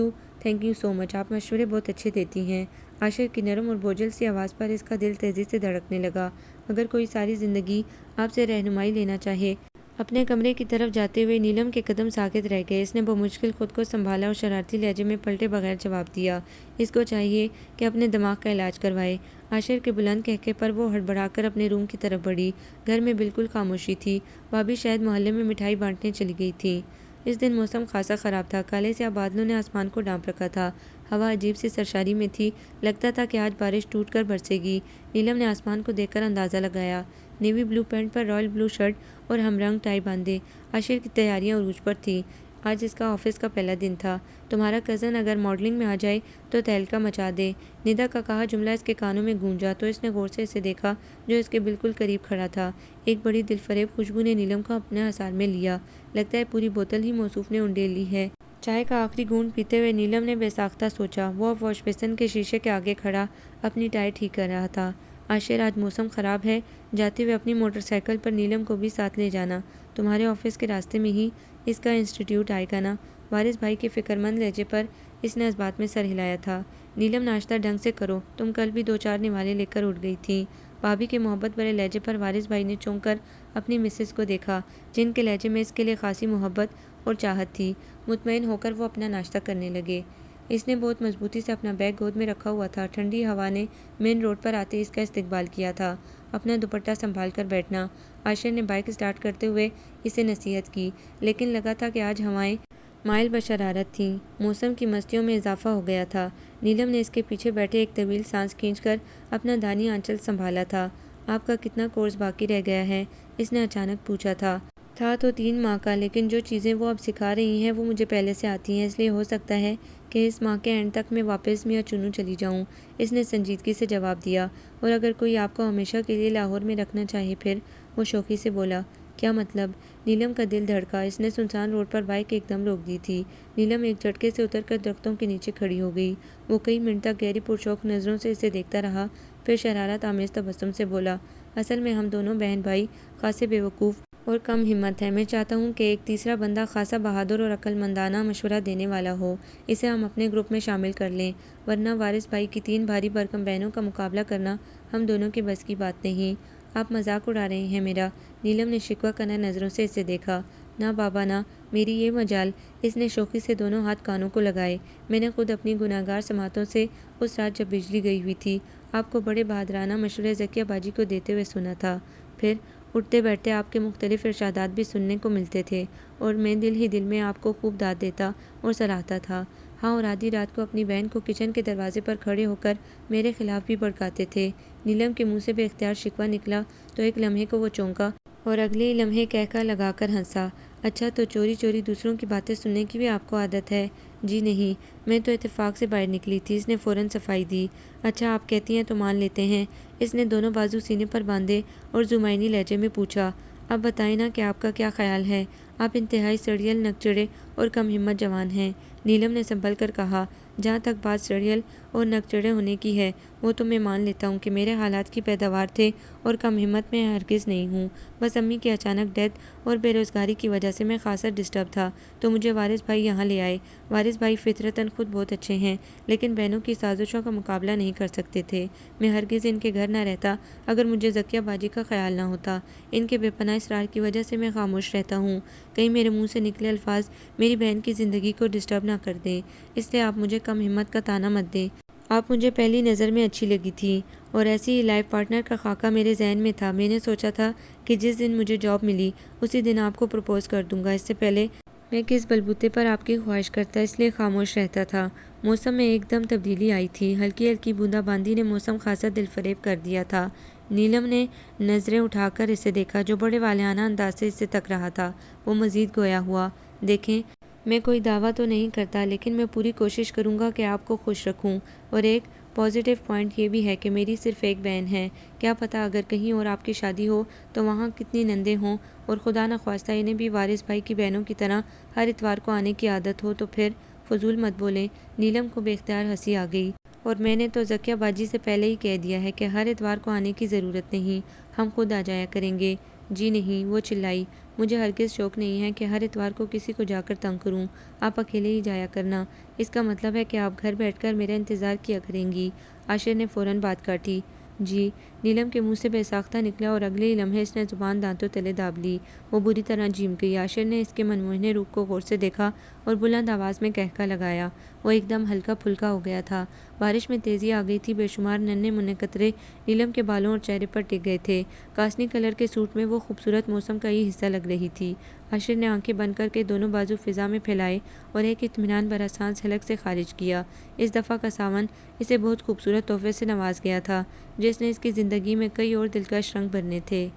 یو سو مچ، آپ مشورے بہت اچھے دیتی ہیں۔ عاشر کی نرم اور بوجھل سی آواز پر اس کا دل تیزی سے دھڑکنے لگا۔ اگر کوئی ساری زندگی آپ سے رہنمائی لینا چاہے۔ اپنے کمرے کی طرف جاتے ہوئے نیلم کے قدم ساکت رہ گئے۔ اس نے بمشکل خود کو سنبھالا اور شرارتی لہجے میں پلٹے بغیر جواب دیا، اس کو چاہیے کہ اپنے دماغ کا علاج کروائے۔ عاشر کے بلند کہکے پر وہ ہڑبڑا کر اپنے روم کی طرف بڑھی۔ گھر میں بالکل خاموشی تھی۔ بھابھی شاید محلے میں مٹھائی بانٹنے چلی گئی تھی۔ اس دن موسم خاصا خراب تھا۔ کالے سیاہ بادلوں نے آسمان کو ڈھانپ رکھا تھا۔ ہوا عجیب سی سرشاری میں تھی، لگتا تھا کہ آج بارش ٹوٹ کر برسے گی۔ نیلم نے آسمان کو دیکھ کر اندازہ لگایا۔ نیوی بلو پینٹ پر رائل بلو شرٹ اور ہم رنگ ٹائی باندھے عاشر کی تیاریاں عروج پر تھیں۔ آج اس کا آفس کا پہلا دن تھا۔ تمہارا کزن اگر ماڈلنگ میں آ جائے تو تہلکہ مچا دے۔ ندا کا کہا جملہ اس کے کانوں میں گونجا تو اس نے غور سے اسے دیکھا جو اس کے بالکل قریب کھڑا تھا۔ ایک بڑی دلفریب خوشبو نے نیلم کو اپنے حصار میں لیا۔ لگتا ہے پوری بوتل ہی موصوف نے انڈیل لی ہے۔ چائے کا آخری گھونٹ پیتے ہوئے نیلم نے بے ساختہ سوچا۔ وہ اب واش بیسن کے شیشے کے آگے کھڑا اپنی ٹائی ٹھیک کر رہا تھا۔ عاشر، آج موسم خراب ہے، جاتے ہوئے اپنی موٹر سائیکل پر نیلم کو بھی ساتھ لے جانا، تمہارے آفس کے راستے میں ہی اس کا انسٹی ٹیوٹ آئے گا نا؟ وارث بھائی کے فکرمند لہجے پر اس نے اس بات میں سر ہلایا تھا۔ نیلم، ناشتہ ڈھنگ سے کرو، تم کل بھی 2-4 نوالے لے کر اٹھ گئی تھی۔ بھابھی کے محبت بھرے لہجے پر وارث بھائی نے چونک کر اپنی مسز کو دیکھا، جن کے لہجے میں اس کے لیے خاصی محبت اور چاہت تھی۔ مطمئن ہو کر وہ اپنا ناشتہ کرنے لگے۔ اس نے بہت مضبوطی سے اپنا بیگ گود میں رکھا ہوا تھا۔ ٹھنڈی ہوا نے مین روڈ پر آتے اس کا استقبال کیا تھا۔ اپنا دوپٹہ سنبھال کر بیٹھنا۔ عاشر نے بائک اسٹارٹ کرتے ہوئے اسے نصیحت کی، لیکن لگا تھا کہ آج ہوائیں مائل بشرارت تھیں۔ موسم کی مستیوں میں اضافہ ہو گیا تھا۔ نیلم نے اس کے پیچھے بیٹھے ایک طویل سانس کھینچ کر اپنا دانی آنچل سنبھالا تھا۔ آپ کا کتنا کورس باقی رہ گیا ہے؟ اس نے اچانک پوچھا تھا۔ تھا تو 3 ماہ کا، لیکن جو چیزیں وہ اب سکھا رہی ہیں وہ مجھے پہلے سے آتی ہیں، اس لیے ہو سکتا ہے کہ اس ماہ کے اینڈ تک میں واپس میاں چنوں چلی جاؤں۔ اس نے سنجیدگی سے جواب دیا۔ اور اگر کوئی آپ کو ہمیشہ کے لیے لاہور میں رکھنا چاہے پھر؟ وہ شوخی سے بولا۔ کیا مطلب؟ نیلم کا دل دھڑکا۔ اس نے سنسان روڈ پر بائک ایک دم روک دی تھی۔ نیلم ایک جھٹکے سے اتر کر درختوں کے نیچے کھڑی ہو گئی۔ وہ کئی منٹ تک گہری پرشوق نظروں سے اسے دیکھتا رہا، پھر شرارت آمیز تبسم سے بولا، اصل میں ہم دونوں بہن بھائی خاصے بیوقوف اور کم ہمت ہیں۔ میں چاہتا ہوں کہ ایک تیسرا بندہ خاصا بہادر اور عقل مندانہ مشورہ دینے والا ہو، اسے ہم اپنے گروپ میں شامل کر لیں، ورنہ وارث بھائی کی 3 بھاری بھرکم بہنوں کا مقابلہ کرنا ہم دونوں کے بس کی بات نہیں۔ آپ مذاق اڑا رہے ہیں میرا؟ نیلم نے شکوہ کنہ نظروں سے اسے دیکھا۔ نہ بابا نہ، میری یہ مجال۔ اس نے شوخی سے دونوں ہاتھ کانوں کو لگائے۔ میں نے خود اپنی گناہگار سماعتوں سے اس رات جب بجلی گئی ہوئی تھی آپ کو بڑے بہادرانہ مشورے ذکیہ باجی کو دیتے ہوئے سنا تھا۔ پھر اٹھتے بیٹھتے آپ کے مختلف ارشادات بھی سننے کو ملتے تھے، اور میں دل ہی دل میں آپ کو خوب داد دیتا اور سراہتا تھا۔ ہاں، اور آدھی رات کو اپنی بہن کو کچن کے دروازے پر کھڑے ہو کر میرے خلاف بھی بھڑکاتے تھے۔ نیلم کے منہ سے بے اختیار شکوہ نکلا تو ایک لمحے کو وہ چونکا اور اگلے ہی لمحے قہقہ لگا کر ہنسا۔ اچھا، تو چوری چوری دوسروں کی باتیں سننے کی بھی آپ کو عادت ہے؟ جی نہیں، میں تو اتفاق سے باہر نکلی تھی۔ اس نے فوراً صفائی دی۔ اچھا، آپ کہتی ہیں تو مان لیتے ہیں۔ اس نے دونوں بازو سینے پر باندھے اور زمینی لہجے میں پوچھا، اب بتائیں نا کہ آپ کا کیا خیال ہے؟ آپ انتہائی سڑیل، نکچڑے اور کم ہمت جوان ہیں۔ نیلم نے سنبھل کر کہا، جہاں تک بات سڑیل اور نکچڑے ہونے کی ہے وہ تو میں مان لیتا ہوں کہ میرے حالات کی پیداوار تھے، اور کم ہمت میں ہرگز نہیں ہوں۔ بس امی کی اچانک ڈیتھ اور بے روزگاری کی وجہ سے میں خاصا ڈسٹرب تھا، تو مجھے وارث بھائی یہاں لے آئے۔ وارث بھائی فطرتاً خود بہت اچھے ہیں، لیکن بہنوں کی سازشوں کا مقابلہ نہیں کر سکتے تھے۔ میں ہرگز ان کے گھر نہ رہتا اگر مجھے ذکیہ باجی کا خیال نہ ہوتا۔ ان کے بے پناہ اصرار کی وجہ سے میں خاموش رہتا ہوں، کہیں میرے منہ سے نکلے الفاظ میری بہن کی زندگی کو ڈسٹرب نہ کر دیں، اس لیے آپ مجھے کم ہمت کا طعنہ مت دیں۔ آپ مجھے پہلی نظر میں اچھی لگی تھی، اور ایسی ہی لائف پارٹنر کا خاکہ میرے ذہن میں تھا۔ میں نے سوچا تھا کہ جس دن مجھے جاب ملی اسی دن آپ کو پرپوز کر دوں گا۔ اس سے پہلے میں کس بلبوتے پر آپ کی خواہش کرتا، اس لیے خاموش رہتا تھا۔ موسم میں ایک دم تبدیلی آئی تھی۔ ہلکی ہلکی بوندا باندی نے موسم خاصا دل فریب کر دیا تھا۔ نیلم نے نظریں اٹھا کر اسے دیکھا جو بڑے والہانہ انداز سے اسے تک رہا تھا۔ وہ مزید گویا ہوا، دیکھیں، میں کوئی دعویٰ تو نہیں کرتا، لیکن میں پوری کوشش کروں گا کہ آپ کو خوش رکھوں، اور ایک پازیٹیو پوائنٹ یہ بھی ہے کہ میری صرف ایک بہن ہے۔ کیا پتہ اگر کہیں اور آپ کی شادی ہو تو وہاں کتنی نندیں ہوں، اور خدا نخواستہ انہیں بھی وارث بھائی کی بہنوں کی طرح ہر اتوار کو آنے کی عادت ہو تو پھر؟ فضول مت بولیں۔ نیلم کو بے اختیار ہنسی آ گئی۔ اور میں نے تو ذکیہ باجی سے پہلے ہی کہہ دیا ہے کہ ہر اتوار کو آنے کی ضرورت نہیں، ہم خود آ جایا کریں گے۔ جی نہیں، وہ چلائی، مجھے ہرگز شوق نہیں ہے کہ ہر اتوار کو کسی کو جا کر تنگ کروں، آپ اکیلے ہی جایا کرنا۔ اس کا مطلب ہے کہ آپ گھر بیٹھ کر میرا انتظار کیا کریں گی۔ عاشر نے فوراً بات کاٹی۔ جی، نیلم کے منہ سے بے ساختہ نکلا، اور اگلے ہی لمحے اس نے زبان دانتوں تلے داب لی۔ وہ بری طرح جھیم گئی۔ عاشر نے اس کے منموہنے روپ کو غور سے دیکھا اور بلند آواز میں قہقہ لگایا۔ وہ ایک دم ہلکا پھلکا ہو گیا تھا۔ بارش میں تیزی آ گئی تھی۔ بے شمار ننھے منھے قطرے نیلم کے بالوں اور چہرے پر ٹک گئے تھے۔ کاسنی کلر کے سوٹ میں وہ خوبصورت موسم کا ہی حصہ لگ رہی تھی۔ عاشر نے آنکھیں بند کر کے دونوں بازو فضا میں پھیلائے اور ایک اطمینان بھرا سانس حلق سے خارج کیا۔ اس دفعہ کا ساون اسے بہت خوبصورت تحفے سے نواز گیا تھا، جس نے اس کی زندگی میں کئی اور دلکش رنگ بھرنے تھے۔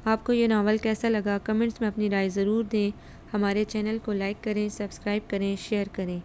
آپ کو یہ ناول کیسا لگا؟ کمنٹس میں اپنی رائے ضرور دیں۔ ہمارے چینل کو لائک کریں، سبسکرائب کریں، شیئر کریں۔